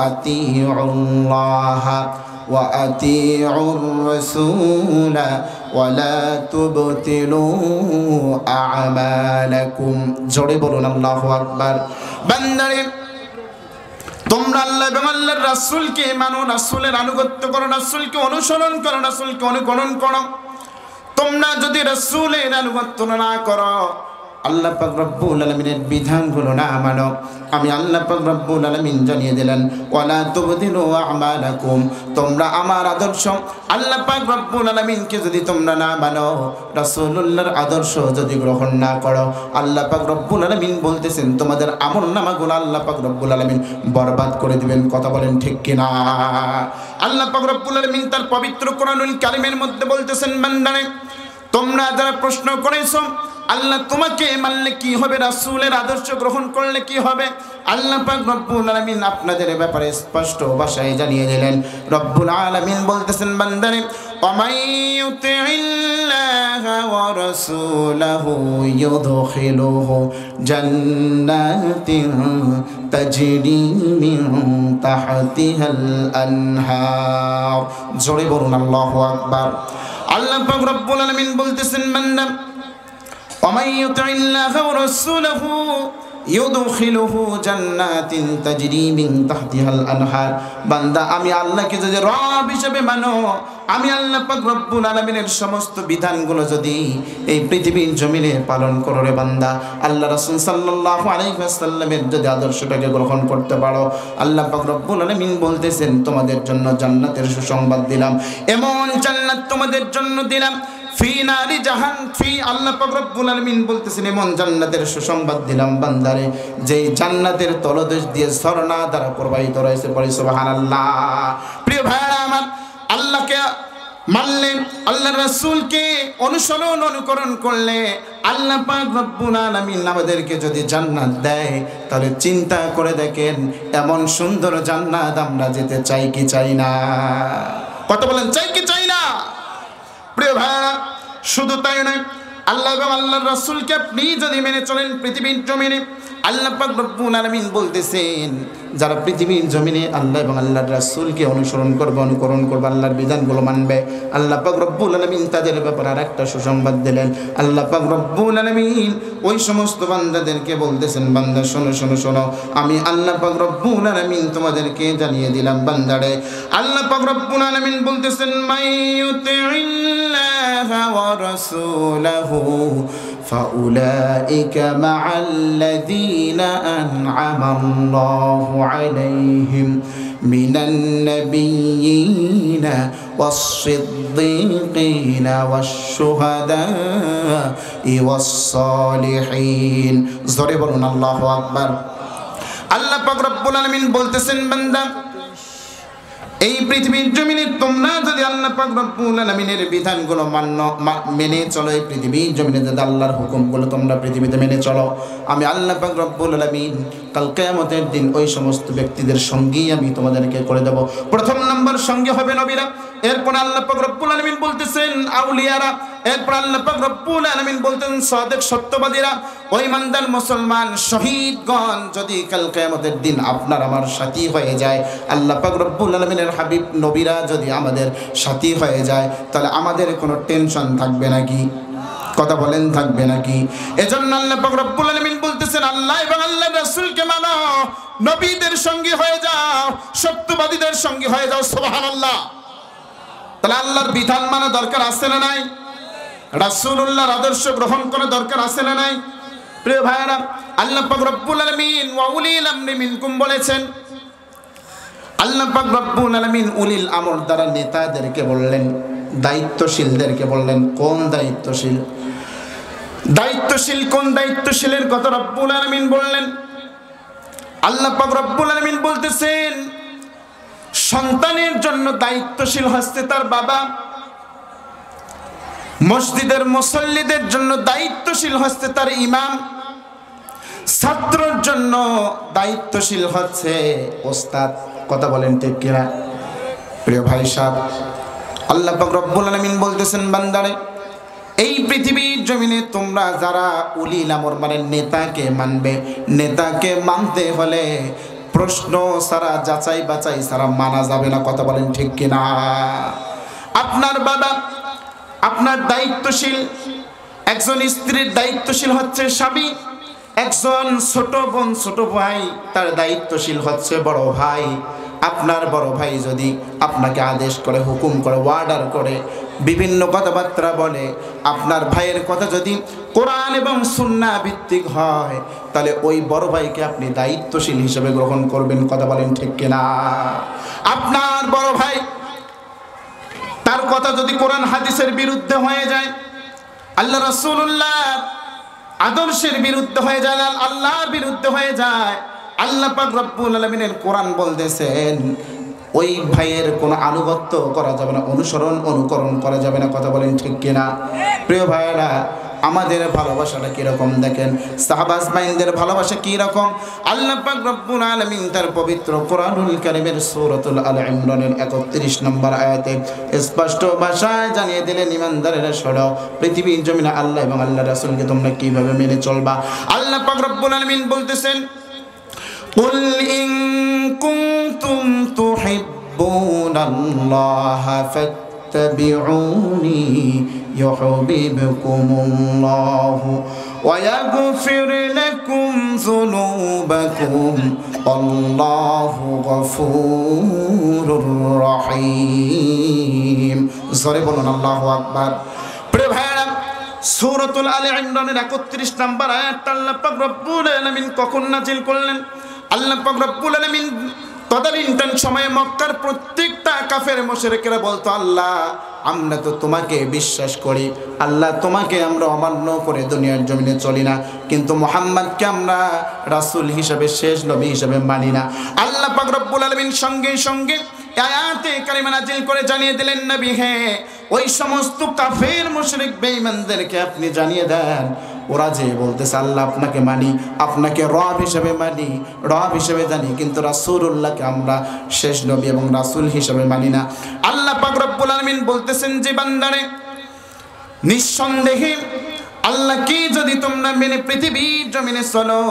আতিউল্লাহ ওয়া আতিউর রাসূলা ওয়া লা তুবতিলু আ'মালাকুম। জোরে বলুন আল্লাহু আকবার। বান্দারে তোমরা আল্লাহ এবং আল্লাহর রাসূলকে মানো, রাসূলের আনুগত্য করো, রাসূলকে অনুসরণ করো, রাসূলকে অনুকরণ করো। তোমরা যদি রাসূলের আনুগত্য না করো, আল্লাহ পাক রব্বুল আলামিনের বিধানগুলো না মানো, আমি আল্লাহ পাক রব্বুল আলামিন জানিয়ে দিলেন, ওয়ালা তুবদিলু আমালাকুম, তোমরা আমার আদর্শ আল্লাহ পাক রব্বুল আলামিনকে যদি তোমরা না মানো, রাসূলুল্লাহর আদর্শ যদি গ্রহণ না করো, আল্লাহ পাক রব্বুল আলামিন বলতেছেন তোমাদের আমলনামাগুলো আল্লাহ পাক রব্বুল আলামিন বরবাদ করে দিবেন। কথা বলেন ঠিক কিনা? আল্লাহ পাক রব্বুল আলামিন তার পবিত্র কোরআনুল কারীমের মধ্যে বলতেছেন, বান্দারে তোমরা যারা প্রশ্ন করেছো আল্লাহ তোমাকে মানলে কি হবে, রাসূলের আদর্শ গ্রহণ করলে কি হবে, আল্লাহ পাক রব্বুল আলামিন আপনাদের ব্যাপারে স্পষ্ট ভাষায় জানিয়ে দিলেন। রব্বুল আলামিন বলতেছেন, বান্দারে ওয়ামান ইউতিল্লাহ ওয়া রাসূলাহু ইউদখিলুহু জান্নাতিন তাজরি মিন তাহতিহাল আনহার। জোরে বলুন আল্লাহু আকবার। আল্লাহ পাক রব্বুল আলামিন বলতেছেন, বান্দা ومن يطع الله ورسوله يدخله جنات تجري من تحتها الانهار। বান্দা আমি আল্লাহকে যদি রব হিসেবে মানো, আমি আল্লাহ পাক রব্বুল আলামিনের সমস্ত বিধানগুলো যদি এই পৃথিবীর জমিনে পালন করো রে বান্দা, আল্লাহ রাসূল সাল্লাল্লাহু আলাইহি ওয়াসাল্লামের যদি আদর্শটাকে গ্রহণ করতে পারো, আল্লাহ পাক রব্বুল আলামিন বলতেছেন তোমাদের জন্য জান্নাতের সুসংবাদ দিলাম, এমন জান্নাত তোমাদের জন্য দিলাম ফি নারি জাহান ফি। আল্লাহ পাক রব্বুল আলামিন বলতেছেন এমন জান্নাতের সুসংবাদ দিলাম বান্দারে, যেই জান্নাতের তলদেশ দিয়ে ঝর্ণা দ্বারা প্রবাহিত রয়েছে। পড়ি সুবহানাল্লাহ। প্রিয় ভাইরা আমার, আল্লাহকে মানলে, আল্লাহর রাসূলকে অনুসরণ অনুকরণ করলে আল্লাহ পাক রব্বুল আলামিন আমাদেরকে যদি জান্নাত দেয়, তাহলে চিন্তা করে দেখেন এমন সুন্দর জান্নাত আমরা যেতে চাই কি চাই না? কত বলেন, চাই কি চাই না? প্রিয় ভাইরা, শুধু তাই নয়, আল্লাহ এবং আল্লাহর রাসূলকে আপনি যদি মেনে চলেন পৃথিবীর জমিনে, আল্লাহ পাক রব্বুল আলামিন বলতেছেন যারা পৃথিবীর জমিনে আল্লাহ এবং আল্লাহর রাসূলকে অনুসরণ করবে, অনুকরণ করবে, আল্লাহর বিধানগুলো মানবে, আল্লাহ পাক রব্বুল আলামিন তাদের ব্যাপারে আরেকটা সুসংবাদ দিলেন। আল্লাহ পাক রব্বুল আলামিন ওই সমস্ত বান্দাদেরকে বলতেছেন, বান্দা শোনো শোনো শোনো, আমি আল্লাহ পাক রব্বুল আলামিন তোমাদেরকে জানিয়ে দিলাম বান্দারে। আল্লাহ পাক রব্বুল আলামিন বলতেছেন, মাইয়ুতিল্লাহা ওয়া রাসূলাহু ফাউলাইকা মা'আল্লাযীনা আন'আমা আল্লাহু আলাইহিম মিনান নাবিয়্যিনা ওয়াস-সিদ্দীকিনা ওয়াশ-শুহাদা'i ওয়াস-সালিহিন। জোরে বলুন আল্লাহু আকবার। আল্লাহ পাক রব্বুল আলামিন বলতেছেন, বান্দা এই পৃথিবীর জমিনে তোমরা যদি আল্লাহ পাক রব্বুল আলামিনের বিধানগুলো মেনে চলো, এই পৃথিবীর জমিনে যদি আল্লাহর হুকুমগুলো তোমরা পৃথিবীতে মেনে চলো, আমি আল্লাহ পাক রব্বুল আলামিন কাল কিয়ামতের দিন ওই সমস্ত ব্যক্তিদের সঙ্গী আমি তোমাদেরকে করে দেব। প্রথম নম্বর সঙ্গে হবে নবীরা, এরপর আল্লাহ পাক রব্বুল আলামিন বলতেছেন আউলিয়ারা, এরপর আল্লাহ পাক রব্বুল আলামিন বলতেছেন সাদিক সত্যবাদীরা, ওই ইমানদার মুসলমান শহীদগণ যদি কাল কিয়ামতের দিন আপনার আমার সাথী হয়ে যায়, আল্লাহ পাক রব্বুল আলামিনের হাবিব নবীরা যদি আমাদের সাথী হয়ে যায়, তাহলে আমাদের কোনো টেনশন থাকবে নাকি? কথা বলেন, থাকবে নাকি? এজন্য আল্লাহ পাক রব্বুল আলামিন বলতেছেন, আল্লাহ এবং আল্লাহর রাসূলকে মানো, নবীদের সঙ্গী হয়ে যাও, সত্যবাদীদের সঙ্গী হয়ে যাও। সুবহানাল্লাহ। তাহলে আল্লাহর বিধান মানা দরকার আছে না নাই? রাসূলুল্লাহর আদর্শ গ্রহণ করা দরকার আছে না নাই? প্রিয় ভাইরা, আল্লাহ পাক রব্বুল আলামিন ওয়া উলিল আমরি মিনকুম বলেছেন। আল্লাহ পাক রব্বুল আলামিন উলিল আমর দ্বারা নেতাদেরকে বললেন, দায়িত্বশীলদেরকে বললেন। কোন দায়িত্বশীল? দায়িত্বশীল কোন দায়িত্বশীলের কথা রব্বুল আলামিন বললেন? আল্লাহ পাক রব্বুল আলামিন বলতেছেন, সন্তানের জন্য দায়িত্বশীল হচ্ছে তার বাবা, মসজিদের মুসল্লিদের জন্য দায়িত্বশীল হচ্ছে তার ইমাম, ছাত্রের জন্য দায়িত্বশীল হচ্ছে ওস্তাদ। কথা বলেন ঠিক কিনা? প্রিয় ভাই সাহেব, আল্লাহ পাক রব্বুল আলামিন বলতেছেন, বান্দারে এই পৃথিবীর জমিনে তোমরা যারা উলিল আমর মানে নেতাকে মানবে, নেতাকে মানতে হলে প্রশ্ন ছাড়া, যাচাই বাছাই ছাড়া মানা যাবে না। কথা বলেন ঠিক কিনা? আপনার বাবা আপনার দায়িত্বশীল, একজন স্ত্রীর দায়িত্বশীল হচ্ছে স্বামী, একজন ছোট বোন ছোট ভাই তার দায়িত্বশীল হচ্ছে বড় ভাই। আপনার বড় ভাই যদি আপনাকে আদেশ করে, হুকুম করে, অর্ডার করে, বিভিন্ন কথাবার্তা বলে, আপনার ভাইয়ের কথা যদি কোরআন এবং সুন্নাহ ভিত্তিক হয়, তাহলে ওই বড় ভাইকে আপনি দায়িত্বশীল হিসেবে গ্রহণ করবেন। কথা বলেন ঠিক কিনা? আপনার বড় ভাই তার কথা যদি কোরআন হাদিসের বিরুদ্ধে হয়ে যায়, আল্লাহ রাসূলুল্লাহ আদর্শের বিরুদ্ধে হয়ে যায়, আল্লাহর বিরুদ্ধে হয়ে যায়, আল্লাহ পাক রব্বুল আলামিনের কোরআন বলতেছেন ওই ভাইয়ের কোনো আনুগত্য করা যাবে না, অনুসরণ অনুকরণ করা যাবে না। কথা বলেন ঠিক কিনা? প্রিয় ভাইয়েরা, আমাদের ভালোবাসাটা কিরকম দেখেন, সাহাবাস বাইনদের ভালোবাসা কি রকম। আল্লাহ পাক রব্বুল আলামিন তার পবিত্র কোরআনুল কারীমের সূরাতুল আল ইমরানের ৩১ নম্বর আয়াতে স্পষ্ট ভাষায় জানিয়ে দিলেন, ঈমানদারেরা শোনো, পৃথিবীর জমিনে আল্লাহ এবং আল্লাহর রাসূলকে তোমরা কিভাবে মেনে চলবা। আল্লাহ পাক রব্বুল আলামিন বলতেছেন, কুল ইন কুনতুম তুহিব্বুনাল্লাহা ফাত্তাবিউনি ইউহিব্বুকুমুল্লাহু ওয়া ইয়াগফির লাকুম যুনুবাকুম আল্লাহু গফুরুর রহিম। জোরে বলুন আল্লাহু আকবার। প্রিয় ভাইরা, সূরাতুল আল ইমরানের ৩১ নম্বর আয়াতটা আল্লাহ পাক রব্বুল আলামিন কখন নাযিল করলেন? আল্লাহ পাক রব্বুল আলামিন তদানীন্তন সময়ে মক্কার প্রত্যেকটা কাফের মুশরিকরা বলতো, আল্লাহ আমরা তো তোমাকে বিশ্বাস করি, আল্লাহ তোমাকে আমরা অমান্য করে দুনিয়ার জমিনে চলি না, কিন্তু মুহাম্মদকে আমরা রাসূল হিসেবে, শেষ নবী হিসেবে মানি না। আল্লাহ পাক রব্বুল আলামিন সঙ্গে সঙ্গে আয়াতে কারিমা নাযিল করে জানিয়ে দিলেন, নবী হে ওই সমস্ত কাফের মুশরিক বেঈমানদেরকে আপনি জানিয়ে দেন, ওরা যে বলতেছে আল্লাহ আপনাকে মানি, আপনাকে রব হিসেবে মানি, রব হিসেবে জানি, কিন্তু রাসূলুল্লাহকে আমরা শেষ নবী এবং রাসূল হিসেবে মানি না। আল্লাহ পাক রব্বুল আলামিন বলতেছেন যে বান্দারে, নিঃসন্দেহে আল্লাহকে যদি তোমরা মেনে পৃথিবীর জমিনে চলো,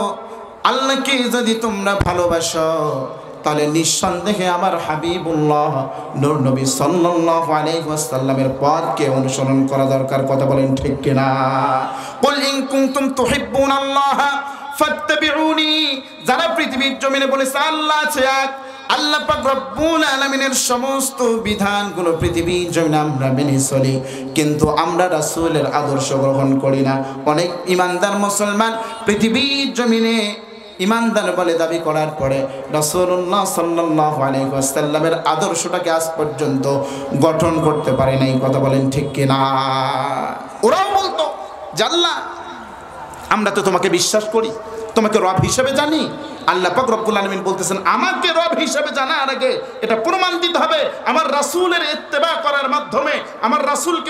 আল্লাহকে যদি তোমরা ভালোবাসো, তাহলে নিঃসন্দেহে আমার হাবিবুল্লাহ নূর নবী সাল্লাল্লাহু আলাইহি ওয়াসাল্লামের পথকে অনুসরণ করা দরকার। কথা বলেন ঠিক কিনা? কুল ইন কুনতুম তুহিব্বুনাল্লাহ ফাত্তাবিউনি, যারা পৃথিবীর জমিনে বলেছে আল্লাহ আছে এক, আল্লাহ পাক রব্বুল আলামিনের সমস্ত বিধানগুলো পৃথিবীর জমিনে আমরা মেনে চলি, কিন্তু আমরা রাসূলের আদর্শ গ্রহণ করি না। অনেক ইমানদার মুসলমান পৃথিবীর জমিনে ইমানদার বলে দাবি করার পরে রাসূলুল্লাহ সাল্লাল্লাহু আলাইহি ওয়াসাল্লামের আদর্শটাকে আজ পর্যন্ত গঠন করতে পারে নাই। কথা বলেন ঠিক কিনা? ওরাও বলতো যে আল্লাহ আমরা তো তোমাকে বিশ্বাস করি, তোমাকে রব হিসেবে জানি। আল্লাহ পাক রব্বুল আলামিন বলতেছেন আমাকে রব হিসেবে জানার আগে এটা প্রমাণ দিতে হবে আমার রাসূলের ইত্তেবা করার মাধ্যমে, আমার রাসূলকে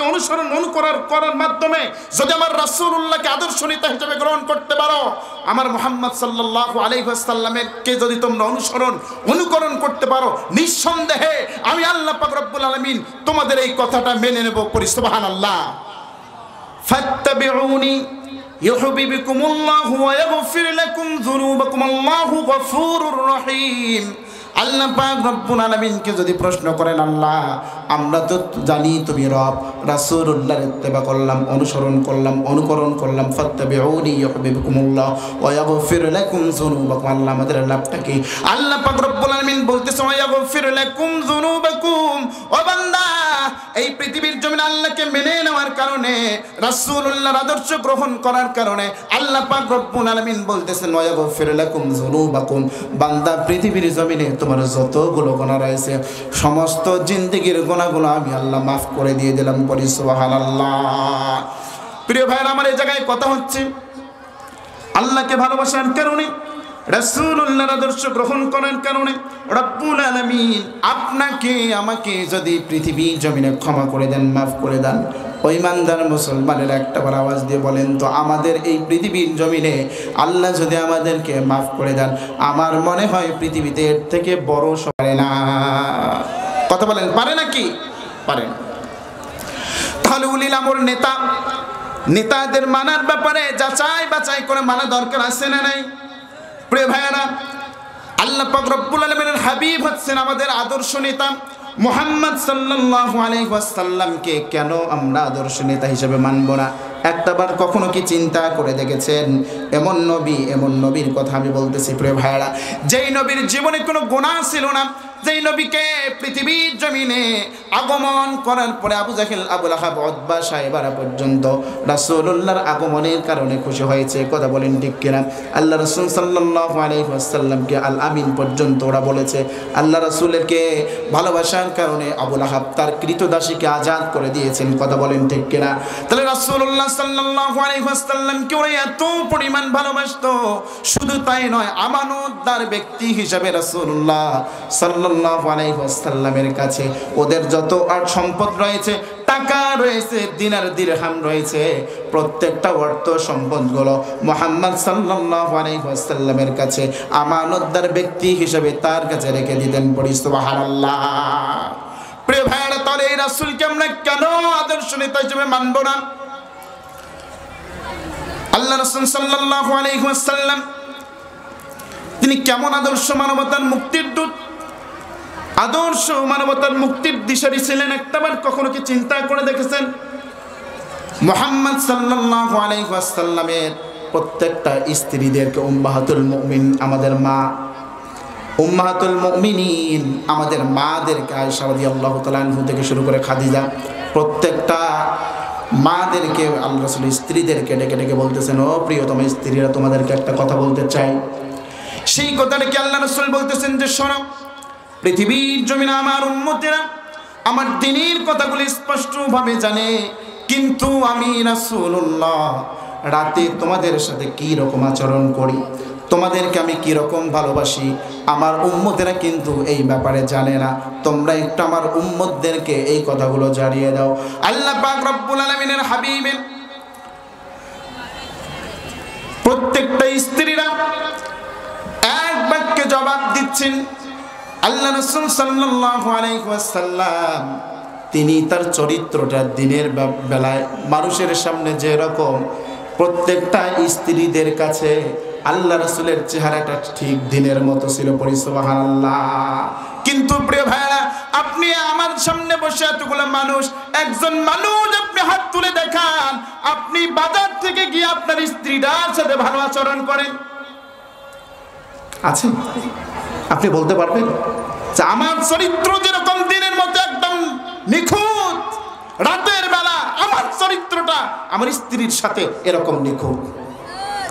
অনুকরণ করার মাধ্যমে। যদি আমার রাসূলুল্লাহকে আদর্শ নেতা হিসেবে গ্রহণ করতে পারো, আমার মুহাম্মদ সাল্লাল্লাহু আলাইহি ওয়াসাল্লামকে যদি তোমরা অনুকরণ করতে পারো, নিঃসন্দেহে আমি আল্লাহ পাক রব্বুল আলামিন তোমাদের এই কথাটা মেনে নেব। পড়ি সুবহানাল্লাহ। ফাত্তাবিউনি ইউহিব্বুকুমুল্লাহু ওয়া ইয়াগফির লাকুম যুনুবাকুম, আল্লাহু গফুরুর রহিম। আল্লাহ পাক রব্বুল আলামিনকে যদি প্রশ্ন করেন, আল্লাহ আমরা তো জানি তুমি রব, রাসূলুল্লাহর ইত্তেবা করলাম, অনুকরণ করলাম, ফাত্তাবিউনি ইউহিব্বুকুমুল্লাহ ওয়া ইয়াগফির লাকুম যুনুবাকুম, আল্লাহ আমাদের লাভটা কি? আল্লাহ পাক রব্বুল আলামিন বলতেছে ওয়া ইয়াগফির লাকুম যুনুবাকুম, ও বান্দা এই পৃথিবীর জমিনে আল্লাহকে মেনে নেওয়ার কারণে, রাসূলুল্লাহর আদর্শ গ্রহণ করার কারণে আল্লাহ পাক রব্বুল আলামিন বলতেছেন ওয়া ইয়াগফির লাকুম যুনুবাকুম, বান্দা পৃথিবীর জমিনে তোমার যতগুলো গুনাহ রয়েছে সমস্ত জিন্দেগীর গুনাহগুলো আমি আল্লাহ মাফ করে দিয়ে দিলাম। পড়ি সুবহানাল্লাহ। প্রিয় ভাইরা আমার, এই জায়গায় কথা হচ্ছে আল্লাহকে ভালোবাসার কারণে, রাসূলুল্লাহর আদর্শ গ্রহণ করার কারণে রব্বুল আলামিন আপনাকে আমাকে যদি পৃথিবী জমিনে ক্ষমা করে দেন, মাফ করে দেন, ওই ইমানদার মুসলমানের একটাবার আওয়াজ দিয়ে বলেন তো, আমাদের এই পৃথিবীর জমিনে আল্লাহ যদি আমাদেরকে মাফ করে দেন, আমার মনে হয় পৃথিবীতে এর থেকে বড় পারে না। কথা বলেন, পারে নাকি? পারেন। তাহলে উলিল আমর নেতাদের মানার ব্যাপারে যাচাই বাছাই করে মানা দরকার আছে না নাই? প্রিয় ভাইয়ারা, আল্লাহ পাক রব্বুল আলামিনের হাবিব হচ্ছেন আমাদের আদর্শ নেতা মুহাম্মদ সাল্লাল্লাহু আলাইহি ওয়াসাল্লামকে কেন আমরা আদর্শ নেতা হিসেবে মানব না? একটাবার কখনো কি চিন্তা করে দেখেছেন? এমন নবীর কথা আমি বলতেছি প্রিয় ভাইয়ারা, যেই নবীর জীবনে কোনো গুনাহ ছিল না, যেই নবীকে পৃথিবীর জমিনে আগমন করার পরে আবু জাহেল, আবু লাহাব, উতবা, সাইবারা পর্যন্ত রাসূলুল্লাহর আগমনের কারণে খুশি হয়েছে। কথা বলেন ঠিক কিনা? আল্লাহ রাসূল সাল্লাল্লাহু আলাইহি ওয়াসাল্লামকে আল আমিন পর্যন্ত ওরা বলেছে। আল্লাহ রাসূলেরকে ভালোবাসার কারণে আবু লাহাব তার কৃতদাসীকে আজাদ করে দিয়েছেন। কথা বলেন ঠিক কিনা? তাহলে রাসূলুল্লাহ সাল্লাল্লাহু আলাইহি ওয়াসাল্লামকে ওরা এত পরিমাণ ভালোবাসতো, শুধু তাই নয়, আমানতদার ব্যক্তি হিসেবে রাসূলুল্লাহ সাল্লাল্লাহু আলাইহি ওয়াসাল্লামের কাছে ওদের যত আর সম্পদ রয়েছে, টাকা রয়েছে, দিনার দিরহাম রয়েছে, প্রত্যেকটা অর্থ সম্পদগুলো মুহাম্মদ সাল্লাল্লাহু আলাইহি ওয়াসাল্লামের কাছে আমানতদার ব্যক্তি হিসেবে তার কাছে রেখে দিতেন। পড়ি সুবহানাল্লাহ। প্রিয় ভাইরা, তাহলে এই রাসূলকে আমরা কেন আদর্শ নেতা হিসেবে মানব না? আল্লাহ রাসূল সাল্লাল্লাহু আলাইহি ওয়াসাল্লাম তিনি কেমন আদর্শ মানবতার মুক্তির দূত, আদর্শ মানবতার মুক্তির দিশারি ছিলেন? একটাবার কখনো কি চিন্তা করে দেখেছেন? মুহাম্মদ সাল্লাল্লাহু আলাইহি ওয়াসাল্লামের প্রত্যেকটা স্ত্রীদেরকে উম্মাহাতুল মুমিন, আমাদের মা, উম্মাহাতুল মুমিনিন আমাদের মাদেরকে আয়েশা রাদিয়াল্লাহু তাআলা আনহা থেকে শুরু করে খাদিজা, প্রত্যেকটা মাদেরকে আল্লাহ রাসূল স্ত্রীদেরকে ডেকে ডেকে বলতেছেন, ও প্রিয়তম স্ত্রীরা, তোমাদেরকে একটা কথা বলতে চাই। সেই কথাটাকে আল্লাহ রাসূল বলতেছেন যে শোনো, পৃথিবীর জমিনে আমার উম্মতেরা আমার দ্বীনের কথাগুলি স্পষ্টভাবে জানে, কিন্তু আমি রাসূলুল্লাহ রাতে তোমাদের সাথে কি রকম আচরণ করি, তোমাদেরকে আমি কিরকম ভালোবাসি আমার উম্মতেরা কিন্তু এই ব্যাপারে জানে না। তোমরা একটু আমার উম্মতদেরকে এই কথাগুলো জানিয়ে দাও। আল্লাহ পাক রব্বুল আলামিনের হাবিবের প্রত্যেকটা স্ত্রীরা এক বাক্যে জবাব দিচ্ছেন। আল্লাহ রাসূল সাল্লাল্লাহু আলাইহি ওয়াসাল্লাম তিনি তার চরিত্রটা দিনের বেলায় মানুষের সামনে যে রকম, প্রত্যেকটা স্ত্রীদের কাছে আল্লাহ রাসূলের চেহারাটা ঠিক দিনের মতো ছিল। পড়ি সুবহানাল্লাহ। কিন্তু প্রিয় ভাইরা, আপনি আমার সামনে বসে এতগুলো মানুষ, একজন মানুষ আপনি হাত তুলে দেখান আপনি বাজার থেকে গিয়ে আপনার স্ত্রীটার সাথে ভালো আচরণ করেন, আছে? আপনি বলতে পারবেন যে আমার চরিত্র যেরকম দিনের মতো একদম নিখুঁত, রাতের বেলা আমার চরিত্রটা আমার স্ত্রীর সাথে এরকম নিখুঁত?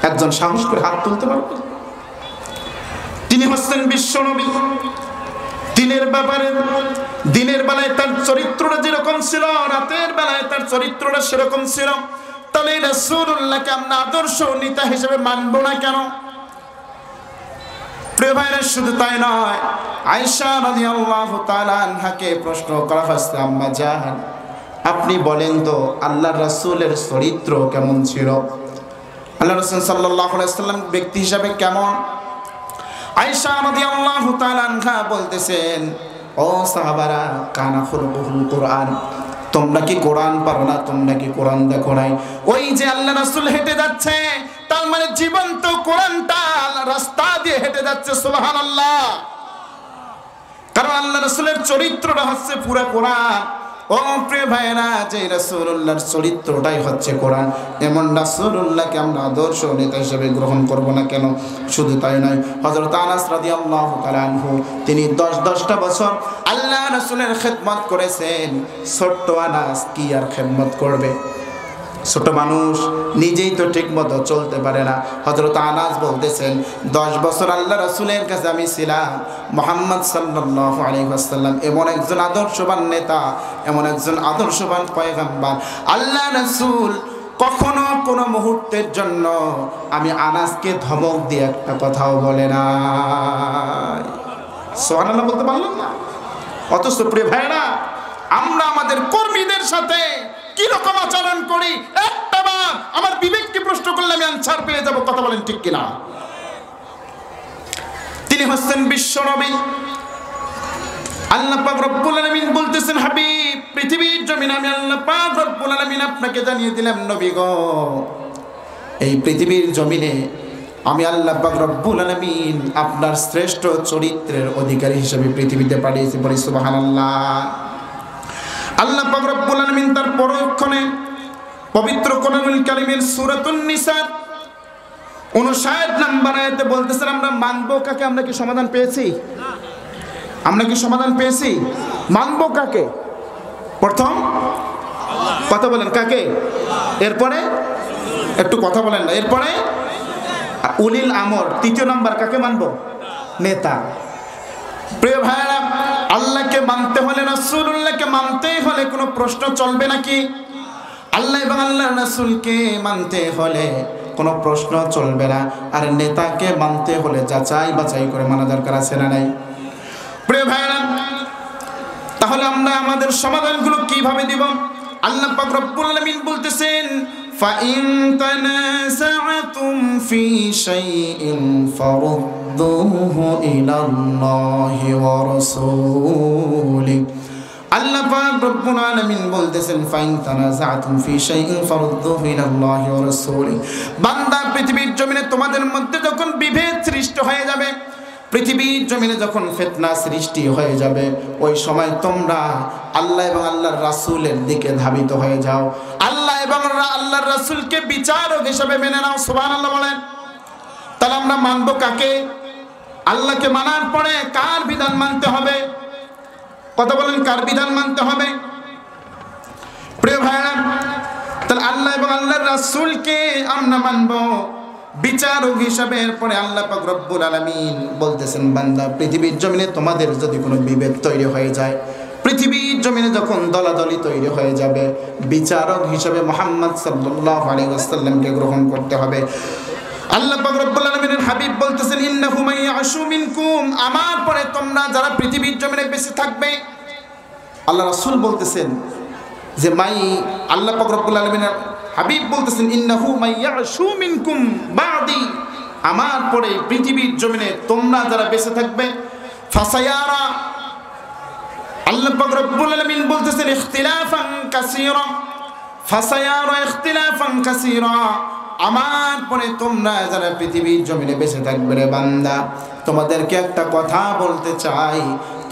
একজন সাহস করে হাত তুলতে পারবে? তিনি হচ্ছেন বিশ্বনবী। দিনের বেলায় তার চরিত্রটা যেরকম ছিল, রাতের বেলায় তার চরিত্রটা সেরকম ছিল। তাহলে রাসূলুল্লাহকে আমরা আদর্শ নেতা হিসেবে মানব না কেন? প্রিয় ভাইরা, শুধু তাই নয়, আয়েশা রাদিয়াল্লাহু তাআলা আনহাকে প্রশ্ন করা হয়েছে, আম্মা জান আপনি বলেন তো আল্লাহর রাসূলের চরিত্র কেমন ছিল? আল্লাহ রাসূল সাল্লাল্লাহু আলাইহি ওয়াসাল্লাম ব্যক্তি হিসেবে কেমন? আয়েশা রাদিয়াল্লাহু তাআলা আনহা বলতেছেন, ও সাহাবারা, কানা খুলুকুল কুরআন, তোমরা কি কোরআন পারো না? তোমরা কি কোরআন দেখো নাই? ওই যে আল্লাহ রাসূল হেঁটে যাচ্ছে, তার মানে জীবন্ত কোরআনটা রাস্তা দিয়ে হেঁটে যাচ্ছে। সুবহানাল্লাহ। কারণ আল্লাহ রাসূলের চরিত্রটা হচ্ছে পুরো কোরআন। ও প্রিয় ভাইরা, যে রাসূলুল্লাহর চরিত্রটাই হচ্ছে কোরআন, এমন রাসূলুল্লাহকে আমরা আদর্শ নেতা হিসেবে গ্রহণ করব না কেন? শুধু তাই নয়, হযরত আনাস রাদিয়াল্লাহু তাআলা আনহু তিনি 10টা বছর আল্লাহ রাসূলের খেদমত করেছেন। ছোট্ট আনাস কি আর খেদমত করবে? ছোট মানুষ, নিজেই তো ঠিক মতো চলতে পারে না। হযরত আনাস বলতেছেন, 10 বছর আল্লাহ রাসূলের কাছে আমি ছিলাম। মুহাম্মদ সাল্লাল্লাহু আলাইহি ওয়াসাল্লাম এমন একজন আদর্শবান নেতা, এমন একজন আদর্শবান পয়গম্বর, আল্লাহ রাসূল কখনো কোনো মুহূর্তের জন্য আমি আনাসকে ধমক দিয়ে একটা কথাও বলে না। সুবহানাল্লাহ বলতে পারলাম না? অথচ প্রিয় ভাইরা, আমরা আমাদের কর্মীদের সাথে কি রকম আচরণ করি, একটা বার আমার বিবেককে প্রশ্ন করলে আমি আনসার পেয়ে যাব। কথা বলেন ঠিক কিনা? তিনি হচ্ছেন বিশ্বনবী। আল্লাহ পাক রব্বুল আলামিন বলতেছেন, হাবিব, পৃথিবীর জমিনে আমি আল্লাহ পাক রব্বুল আলামিন আপনাকে জানিয়ে দিলাম, নবী গো, এই পৃথিবীর জমিনে আমি আল্লাহ পাক রব্বুল আলামিন আপনার শ্রেষ্ঠ চরিত্রের অধিকারী হিসেবে পৃথিবীতে পাঠিয়েছি। বলি সুবহানাল্লাহ। আল্লাহ পাক রব্বুল আলামিন তার পরক্ষণে পবিত্র কোরআনুল কারীমের সূরাতুন নিসা 59 নম্বর আয়াতে বলতেছেন, আমরা মানবো কাকে? আমরা কি সমাধান পেয়েছি? আমরা কি সমাধান পেয়েছি? মানবো কাকে? প্রথম কথা বলেন, কাকে? এরপরে একটু কথা বলেন না, এরপরে উলিল আমর। তৃতীয় নাম্বার কাকে মানবো? নেতা। প্রিয় ভাইরা, আল্লাহকে মানতে হলে, রাসূলুল্লাহকে মানতে হলে কোনো প্রশ্ন চলবে নাকি? আল্লাহ এবং আল্লাহর রাসূলকে মানতে হলে কোনো প্রশ্ন চলবে না। আর নেতাকে মানতে হলে যাচাই বাছাই করে মানা দরকার, আছে না নাই? প্রিয় ভাইরা, তাহলে আমরা আমাদের সমাধানগুলো কিভাবে দিব? আল্লাহ পাক রব্বুল আলামিন বলতেছেন, فَإِن تَنَازَعْتُمْ فِي شَيْءٍ فَرُدُّوهُ إِلَى اللَّهِ وَرَسُولِهِ। আল্লাহ পাক রব্বুল আলামিন বলতেছেন, فَإِن تَنَازَعْتُمْ فِي شَيْءٍ فَرُدُّوهُ إِلَى اللَّهِ وَرَسُولِهِ। বান্দা, পৃথিবীর জমিনে তোমাদের মধ্যে যখন বিভেদ সৃষ্টি হয়ে যাবে, পৃথিবীর জমিনে যখন ফিতনা সৃষ্টি হয়ে যাবে, ওই সময় তোমরা আল্লাহ এবং আল্লাহর রাসূলের দিকে ধাবিত হয়ে যাও। আল্লাহ এবং আল্লাহর রাসূলকে বিচারক হিসেবে মেনে নাও। সুবহানাল্লাহ বলেন। তাহলে আমরা মানবো কাকে? আল্লাহকে মানার পরে কার বিধান মানতে হবে? কথা বলেন, কার বিধান মানতে হবে? প্রিয় ভাইরা, তাহলে আল্লাহ এবং আল্লাহর রাসূলকে আমরা মানবো বিচারক হিসাবে। এরপরে আল্লাহ পাক রব্বুল আলামিন বলতেছেন, বান্দা, পৃথিবীর জমিনে তোমাদের যদি কোনো বিভেদ তৈরি হয়ে যায়, পৃথিবীর জমিনে যখন দলাদলি তৈরি হয়ে যাবে, বিচারক হিসাবে মুহাম্মদ সাল্লাল্লাহু আলাইহি ওয়াসাল্লামকে গ্রহণ করতে হবে। আল্লাহ পাক রব্বুল আলামিনের হাবিব বলতেছেন ইন্নাহু মাইয়াশু মিনকুম, আমার পরে তোমরা যারা পৃথিবীর জমিনে বেঁচে থাকবে। আল্লাহ রাসূল বলতেছেন যে আল্লাহ পাক রব্বুল আলামিনের হাবিব বলতেছেন ইন্নাহু মাইয়াশু মিনকুম বাদি, আমার পরে পৃথিবীর জমিনে তোমরা যারা বেঁচে থাকবে ফাসায়ারা, আল্লাহ পাক রব্বুল আলামিন বলতেছেন ইখতিলাফান কাসীরা, ফাসায়ারা ইখতিলাফান কাসীরা, আমার পরে তোমরা যারা পৃথিবীর জমিনে বেঁচে থাকবে রে বান্দা, তোমাদেরকে একটা কথা বলতে চাই,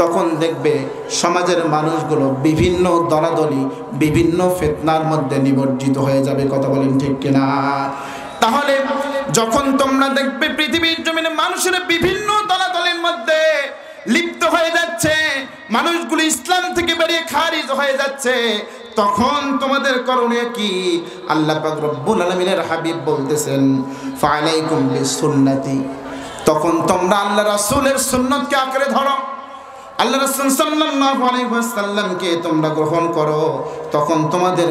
তখন দেখবে সমাজের মানুষগুলো বিভিন্ন দলাদলি বিভিন্ন ফিতনার মধ্যে নিমজ্জিত হয়ে যাবে। কথা বলেন ঠিক কিনা? তাহলে যখন তোমরা দেখবে পৃথিবীর জমিনে মানুষের বিভিন্ন দলাদলের মধ্যে লিপ্ত হয়ে যাচ্ছে, মানুষগুলো ইসলাম থেকে বেরিয়ে খারিজ হয়ে যাচ্ছে, তখন তোমাদের করণীয় কি? আল্লাহ পাক রব্বুল আলামিনের হাবিব বলতেছেন ফালাইকুম বিসুন্নতি, তখন তোমরা আল্লাহ রাসূলের সুন্নতকে আঁকড়ে ধরো, আল্লাহ রাসূল সাল্লাল্লাহু আলাইহি ওয়াসাল্লামকে তোমরা গ্রহণ করো। তখন তোমাদের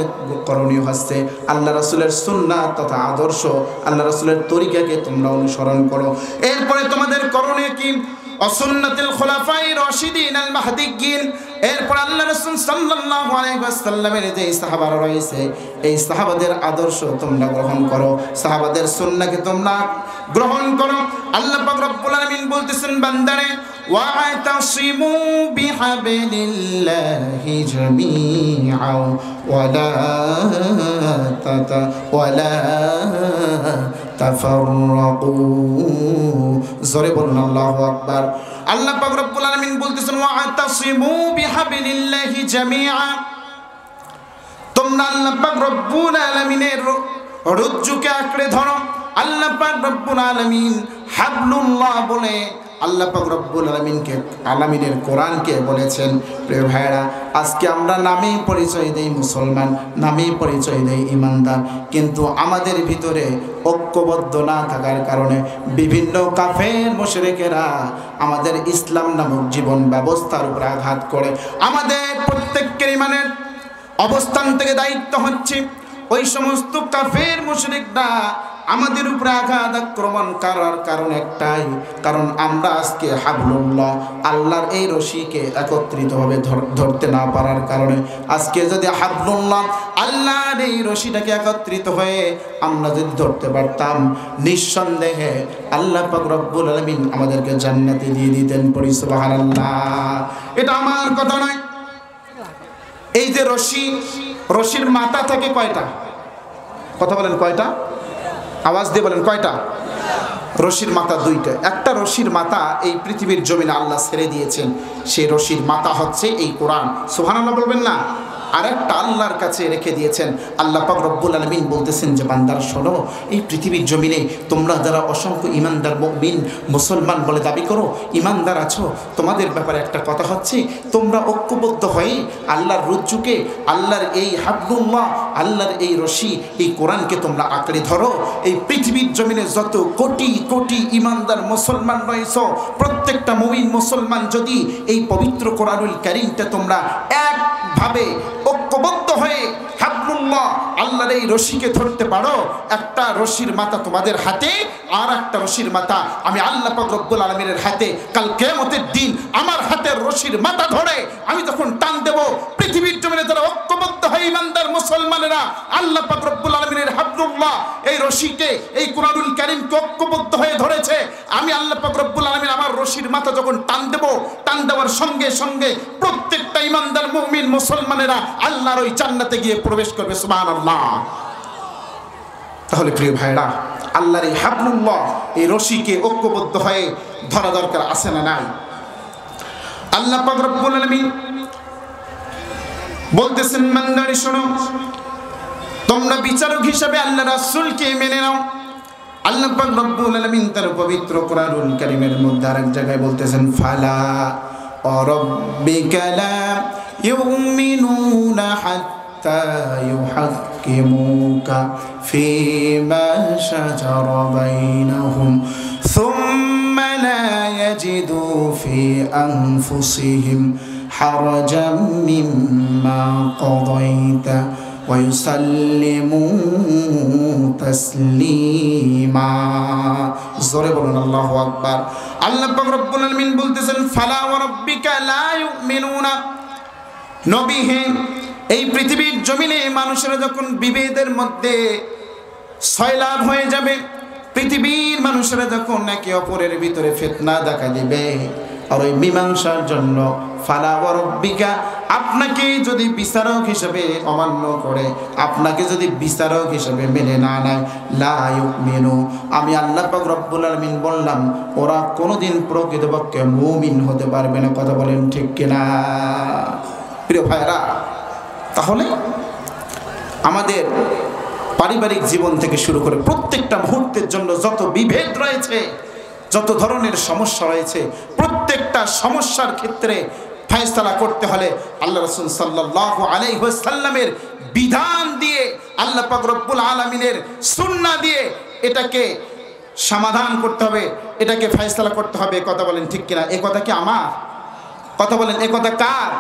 করণীয় হচ্ছে আল্লাহ রাসূলের সুন্নাত তথা আদর্শ, আল্লাহ রাসূলের তরিকাকে তোমরা অনুসরণ করো। এরপরে তোমাদের করণীয় কি? অসুন্নাতুল খুলাফায়ে রাশিদিন আল মাহদিয়্যিন, এরপর আল্লাহ রাসূল সাল্লাল্লাহু আলাইহি ওয়াসাল্লামের যে সাহাবারা রয়েছে এই সাহাবাদের আদর্শ তোমরা গ্রহণ করো, সাহাবাদের সুন্নাহকে তোমরা গ্রহণ করো। আল্লাহ পাক রব্বুল আলামিন বলতেছেন বান্দারে ওয়াতাসিমু বিহাবিলিল্লাহি জামিআ ওয়ালা তাফাররাকু, জোরে বলুন আল্লাহু আকবার। আল্লাহ পাক রব্বুল আলামিন বলতেছেন ওয়াতাসিমু বিহাবিলিল্লাহি জামিআ, তোমরা আল্লাহ পাক রব্বুল আলামিনের রজ্জুকে আঁকড়ে ধরো। আল্লাহ পাক রব্বুল আলামিন হাবলুল্লাহ বলে আল্লাহ পাক রব্বুল আলামিনের কোরআনকে বলেছেন। প্রিয় ভাইরা, আজকে আমরা নামেই পরিচয় দেই মুসলমান, নামেই পরিচয় দেই ইমানদার, কিন্তু আমাদের ভিতরে ঐক্যবদ্ধ না থাকার কারণে বিভিন্ন কাফের মুশরিকেরা আমাদের ইসলাম নামক জীবন ব্যবস্থার উপর আঘাত করে। আমাদের প্রত্যেকের ইমানের অবস্থান থেকে দায়িত্ব হচ্ছে ওই সমস্ত কাফের মুশরিকরা আমাদের উপরে আঘাত আক্রমণ করার কারণ একটাই, কারণ আমরা আজকে হাবলুল্লাহ আল্লাহর এই রশিকে একত্রিতভাবে ধরতে না পারার কারণে। আজকে যদি হাবলুল্লাহ আল্লাহর এই রশিটাকে একত্রিত হয়ে আমরা যদি ধরতে পারতাম, নিঃসন্দেহে আল্লাহ পাক রব্বুল আলামিন আমাদেরকে জান্নাতে দিয়ে দিতেন। পড়ি সুবহানাল্লাহ। এটা আমার কথা নয়। এই যে রশির মাথা থাকে কয়টা? কথা বলেন কয়টা? আওয়াজ দিয়ে বলেন কয়টা? রশির মাথা দুইটা। একটা রশির মাথা এই পৃথিবীর জমিনে আল্লাহ ছেড়ে দিয়েছেন, সেই রশির মাথা হচ্ছে এই কোরআন। সুবহানাল্লাহ বলবেন না? আরেকটা আল্লাহর কাছে রেখে দিয়েছেন। আল্লাহ পাক রব্বুল আলামিন বলতেছেন যে বান্দার শোনো, এই পৃথিবীর জমিনে তোমরা যারা অসংখ্য ইমানদার মুমিন মুসলমান বলে দাবি করো, ইমানদার আছো, তোমাদের ব্যাপারে একটা কথা হচ্ছে তোমরা ঐক্যবদ্ধ হয়ে আল্লাহর রজ্জুকে, আল্লাহর এই হাবলুল্লাহ, আল্লাহর এই রশি, এই কোরআনকে তোমরা আঁকড়ে ধরো। এই পৃথিবীর জমিনে যত কোটি কোটি ইমানদার মুসলমান রয়েছে, প্রত্যেকটা মুমিন মুসলমান যদি এই পবিত্র কোরআনুল কারীমটা তোমরা একভাবে ঐক্যবদ্ধ হয়ে হাবলুল্লাহ আল্লাহর এই রশিকে ধরতে পারো, একটা রশির মাথা তোমাদের হাতে, আর একটা রশির মাথা আমি আল্লাহ পাক রব্বুল আলামিনের হাতে। কাল কিয়ামতের দিন আমার হাতের রশির মাথা ধরে আমি যখন টান দেব, পৃথিবীর জমিনে যারা ঐক্যবদ্ধ হয়ে ইমানদার মুসলমানেরা আল্লাহ পাক রব্বুল আলামিনের হাবলুল্লাহ এই রশিকে, এই কোরআনুল কারীমকে ঐক্যবদ্ধ হয়ে ধরেছে, আমি আল্লাহ পাক রব্বুল আলামিন আমার রশির মাথা যখন টান দেব, টান দেওয়ার সঙ্গে সঙ্গে প্রত্যেকটা ইমানদার মুমিন মুসলমানেরা আল্লাহর ওই জান্নাতে গিয়ে প্রবেশ করবে। সুবহানাল্লাহ। তাহলে প্রিয় ভাইরা, আল্লাহর এই হাবলুল্লাহ এই রশিকে ঐক্যবদ্ধ হয়ে ধরা দরকার আছে না নাই? আল্লাহ পাক রব্বুল আলামিন বলতেছেন বান্দারে শোনো, তোমরা বিচারক হিসেবে আল্লাহর রাসূলকে মেনে নাও। আল্লাহ পাক রব্বুল আলামিন তার পবিত্র কোরআনুল কারীমের মধ্যে আরেক জায়গায় বলতেছেন ফালা ওয়ারাব্বিকা লা ইউমিনুনা হাত্তা ইউহাক্কিমুকা ফীমা শাজারা বাইনাহুম সুম্মা লা ইয়াজিদু ফী আনফুসিহিম হারাজাম মিম্মা কাদাইতা ওয়া ইউসাল্লিমু তাসলিমা। জোরে বলুন আল্লাহু আকবার। আল্লাহ পাক রব্বুল আলামিন বলতেছেন ফালা ওয়া রাব্বিকা লা ইউমিনুনা। নবী হে, এই পৃথিবীর জমিনে মানুষেরা যখন বিভেদের মধ্যে সয়লাভ হয়ে যাবে, পৃথিবীর মানুষেরা যখন একে অপরের ভিতরে ফিতনা দেখা দিবে, আর ওই মীমাংসার জন্য ফালা ওয়া রাব্বিকা, আপনাকে যদি বিচারক হিসেবে অমান্য করে, আপনাকে যদি বিচারক হিসেবে মেনে না নেয়, লা ইউমিনু, আমি আল্লাহ পাক রব্বুল আলামিন বললাম ওরা কোনোদিন প্রকৃতপক্ষে মুমিন হতে পারবে না। কথা বলেন ঠিক কিনা? প্রিয় ভাইরা, তাহলে আমাদের পারিবারিক জীবন থেকে শুরু করে প্রত্যেকটা মুহূর্তের জন্য যত বিভেদ রয়েছে, যত ধরনের সমস্যা রয়েছে, প্রত্যেকটা সমস্যার ক্ষেত্রে ফয়সালা করতে হলে আল্লাহ রাসূল সাল্লাল্লাহু আলাইহি ওয়াসাল্লামের বিধান দিয়ে, আল্লাহ পাক রব্বুল আলামিনের সুন্নাহ দিয়ে এটাকে সমাধান করতে হবে, এটাকে ফয়সালা করতে হবে। কথা বলেন ঠিক কিনা? এই কথা কি আমার? কথা বলেন, এই কথা কার?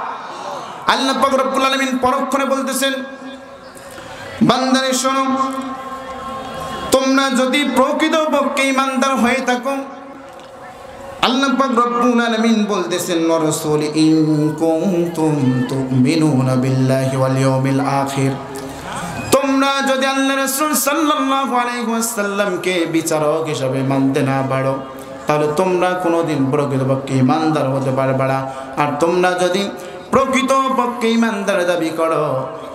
আল্লাহ পাক রব্বুল আলামিন পরক্ষণে বলতেছেন, বান্দারে শোনো, তোমরা যদি প্রকৃতপক্ষে ঈমানদার হয়ে থাকো, আল্লাহ পাক রব্বুল আলামিন বলতেছেন ওয়া রাসূল ইন কুনতুম তুমিনুনা বিল্লাহি ওয়াল ইয়াউমিল আখির, তোমরা যদি আল্লাহ রাসূল সাল্লাল্লাহু আলাইহি ওয়াসাল্লামকে বিচারক হিসেবে মানতে না পারো, তাহলে তোমরা কোনোদিন প্রকৃতপক্ষে ঈমানদার হতে পারবে না। আর তোমরা যদি প্রকৃতপক্ষে ঈমানদার দাবি করো,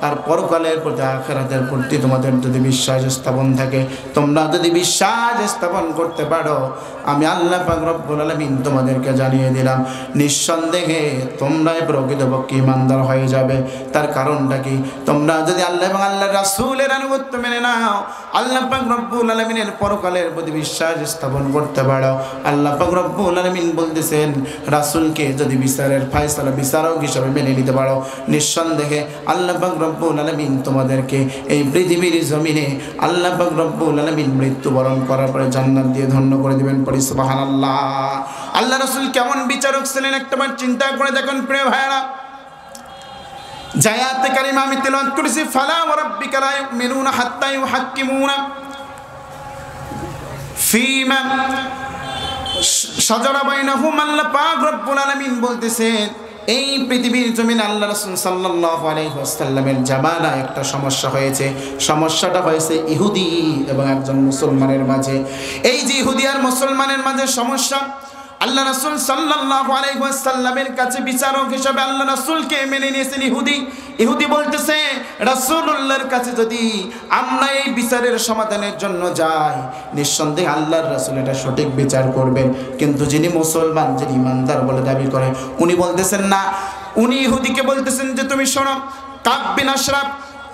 আর পরকালের প্রতি, আখিরাতের প্রতি তোমাদের যদি বিশ্বাস স্থাপন থাকে, তোমরা যদি বিশ্বাস স্থাপন করতে পারো, আমি আল্লাহ পাক রব্বুল আলামিন তোমাদেরকে জানিয়ে দিলাম নিঃসন্দেহে তোমরাই প্রকৃতপক্ষে ঈমানদার হয়ে যাবে। তার কারণটা কি? তোমরা যদি আল্লাহ এবং আল্লাহর রাসূলের আনুগত্য মেনে নাও, আল্লাহ পাক রব্বুল আলামিনের পরকালের প্রতি বিশ্বাস স্থাপন করতে পারো, আল্লাহ পাক রব্বুল আলামিন বলতেছেন রাসূলকে যদি বিচারের ফয়সালা বিচারক হিসেবে মেনে নিতে পারো, নিঃসন্দেহে আল্লাহ পাক রব্বুল আলামিন তোমাদেরকে এই পৃথিবীর জমিনে আল্লাহ পাক রব্বুল আলামিন মৃত্যুবরণ করার পরে জান্নাত দিয়ে ধন্য করে দিবেন। পড়ি সুবহানাল্লাহ। আল্লাহ রাসূল কেমন বিচারক ছিলেন একটাবার চিন্তা করে দেখুন প্রিয় ভাইরা। জায়াতে কারিমা আমি তেলাওয়াত করেছি, ফালা ওয়া রাব্বিকা লা ইউমিনুনা হাত্তা ইউহাক্কিমুনা ফীমা শাজারা বাইনাহুম। আল্লাহ পাক রব্বুল আলামিন বলতেছেন এই পৃথিবীর জমিনে আল্লাহ রাসূল সাল্লাল্লাহু আলাইহি ওয়াসাল্লামের জামানায় একটা সমস্যা হয়েছে। সমস্যাটা হয়েছে ইহুদি এবং একজন মুসলমানের মাঝে। এই যে ইহুদি আর মুসলমানের মাঝে সমস্যা, আল্লাহ রাসূল সাল্লাল্লাহু আলাইহি ওয়াসাল্লামের কাছে বিচারক হিসেবে আল্লাহ রাসূলকে মেনে নিয়েছেন ইহুদি বলতেছে রাসূলুল্লাহর কাছে যদি আমরা এই বিচারের সমাধানের জন্য যাই, নিঃসন্দেহে আল্লাহর রাসূল এটা সঠিক বিচার করবেন। কিন্তু যিনি মুসলমান, যিনি ইমানদার বলে দাবি করে, উনি বলতেছেন না। উনি ইহুদিকে বলতেছেন যে তুমি শোনো, কাব বিন আশরাফ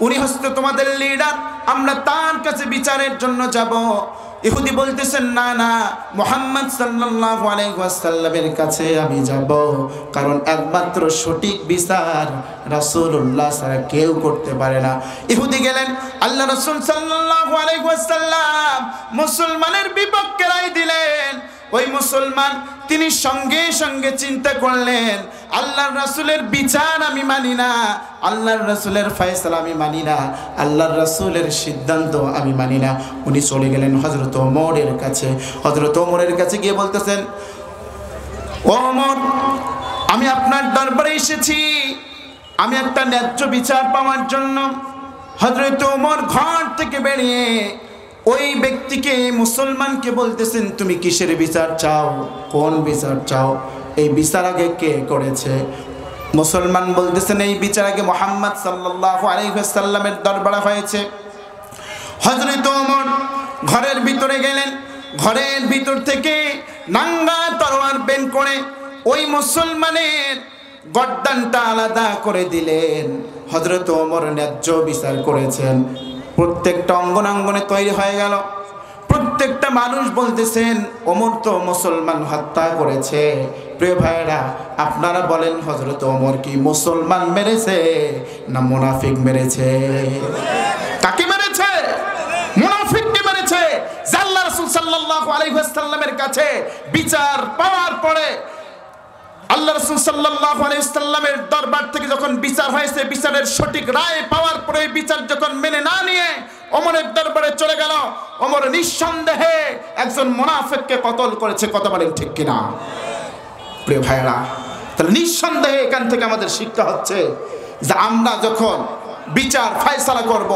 উনি হচ্ছে তোমাদের লিডার, আমরা তার কাছে বিচারের জন্য যাব। ইহুদি বলতেছেন না না, মুহাম্মদ সাল্লাল্লাহু আলাইহি ওয়াসাল্লামের কাছে আমি যাব, কারণ একমাত্র সঠিক বিচার রাসূলুল্লাহ ছাড়া কেউ করতে পারে না। ইহুদি গেলেন, আল্লাহ রাসূল সাল্লাল্লাহু আলাইহি ওয়াসাল্লাম মুসলমানের বিপক্ষে রায় দিলেন। ওই মুসলমান তিনি সঙ্গে সঙ্গে চিন্তা করলেন আল্লাহর রাসূলের বিচার আমি মানি না, আল্লাহর রাসূলের ফয়সালা আমি মানি না, আল্লাহর রাসূলের সিদ্ধান্ত আমি মানি না। উনি চলে গেলেন হযরত ওমরের কাছে। হযরত ওমরের কাছে গিয়ে বলতেছেন, ও ওমর, আমি আপনার দরবারে এসেছি, আমি একটা ন্যায্য বিচার পাওয়ার জন্য। হযরত ওমর ঘর থেকে বেরিয়ে ওই ব্যক্তিকে, মুসলমানকে বলতেছেন তুমি কিসের বিচার চাও, কোন বিচার চাও, এই বিচার আগে কে করেছে? মুসলমান বলতেছেন এই বিচার আগে মুহাম্মদ সাল্লাল্লাহু আলাইহি ওয়াসাল্লামের দরবারে হয়েছে। হযরত ওমর ঘরের ভিতরে গেলেন, ঘরের ভিতর থেকে নাঙ্গা তরোয়ার বের করে ওই মুসলমানের গর্দানটা আলাদা করে দিলেন। হযরত ওমর ন্যায্য বিচার করেছেন। প্রত্যেকটা অঙ্গনাঙ্গনে তৈরি হয়ে গেল। প্রত্যেকটা মানুষ বলতেছেন ওমর তো মুসলমান হত্যা করেছে। প্রিয় ভাইরা, আপনারা বলেন হযরত ওমর কি মুসলমান মেরেছে না মুনাফিক মেরেছে? কাকে মেরেছে? মুনাফিককে মেরেছে। আল্লাহ রাসূল সাল্লাল্লাহু আলাইহি ওয়াসাল্লামের কাছে বিচার পাওয়ার পরে আল্লাহ আল্লাহ রাসূল সাল্লাল্লাহু আলাইহি ওয়াসাল্লামের দরবার থেকে যখন বিচার হয়েছে, বিচারের সঠিক রায় পাওয়ার পরে বিচার যখন মেনে না নিয়ে ওমরের দরবারে চলে গেল, ওমর নিঃসন্দেহে একজন মুনাফিককে কতল করেছে। কথা বলেন ঠিক কিনা? প্রিয় ভাইরা, তাহলে নিঃসন্দেহে এখান থেকে আমাদের শিক্ষা হচ্ছে যে আমরা যখন বিচার ফয়সালা করব,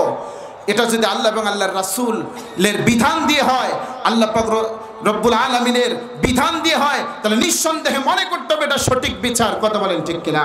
এটা যদি আল্লাহ এবং আল্লাহর রাসূলের বিধান দিয়ে হয়, আল্লাহ পাক রব্বুল আলামিনের বিধান দিয়ে হয়, তাহলে নিঃসন্দেহে মনে করতে হবে এটা সঠিক বিচার। কথা বলেন ঠিক কিনা?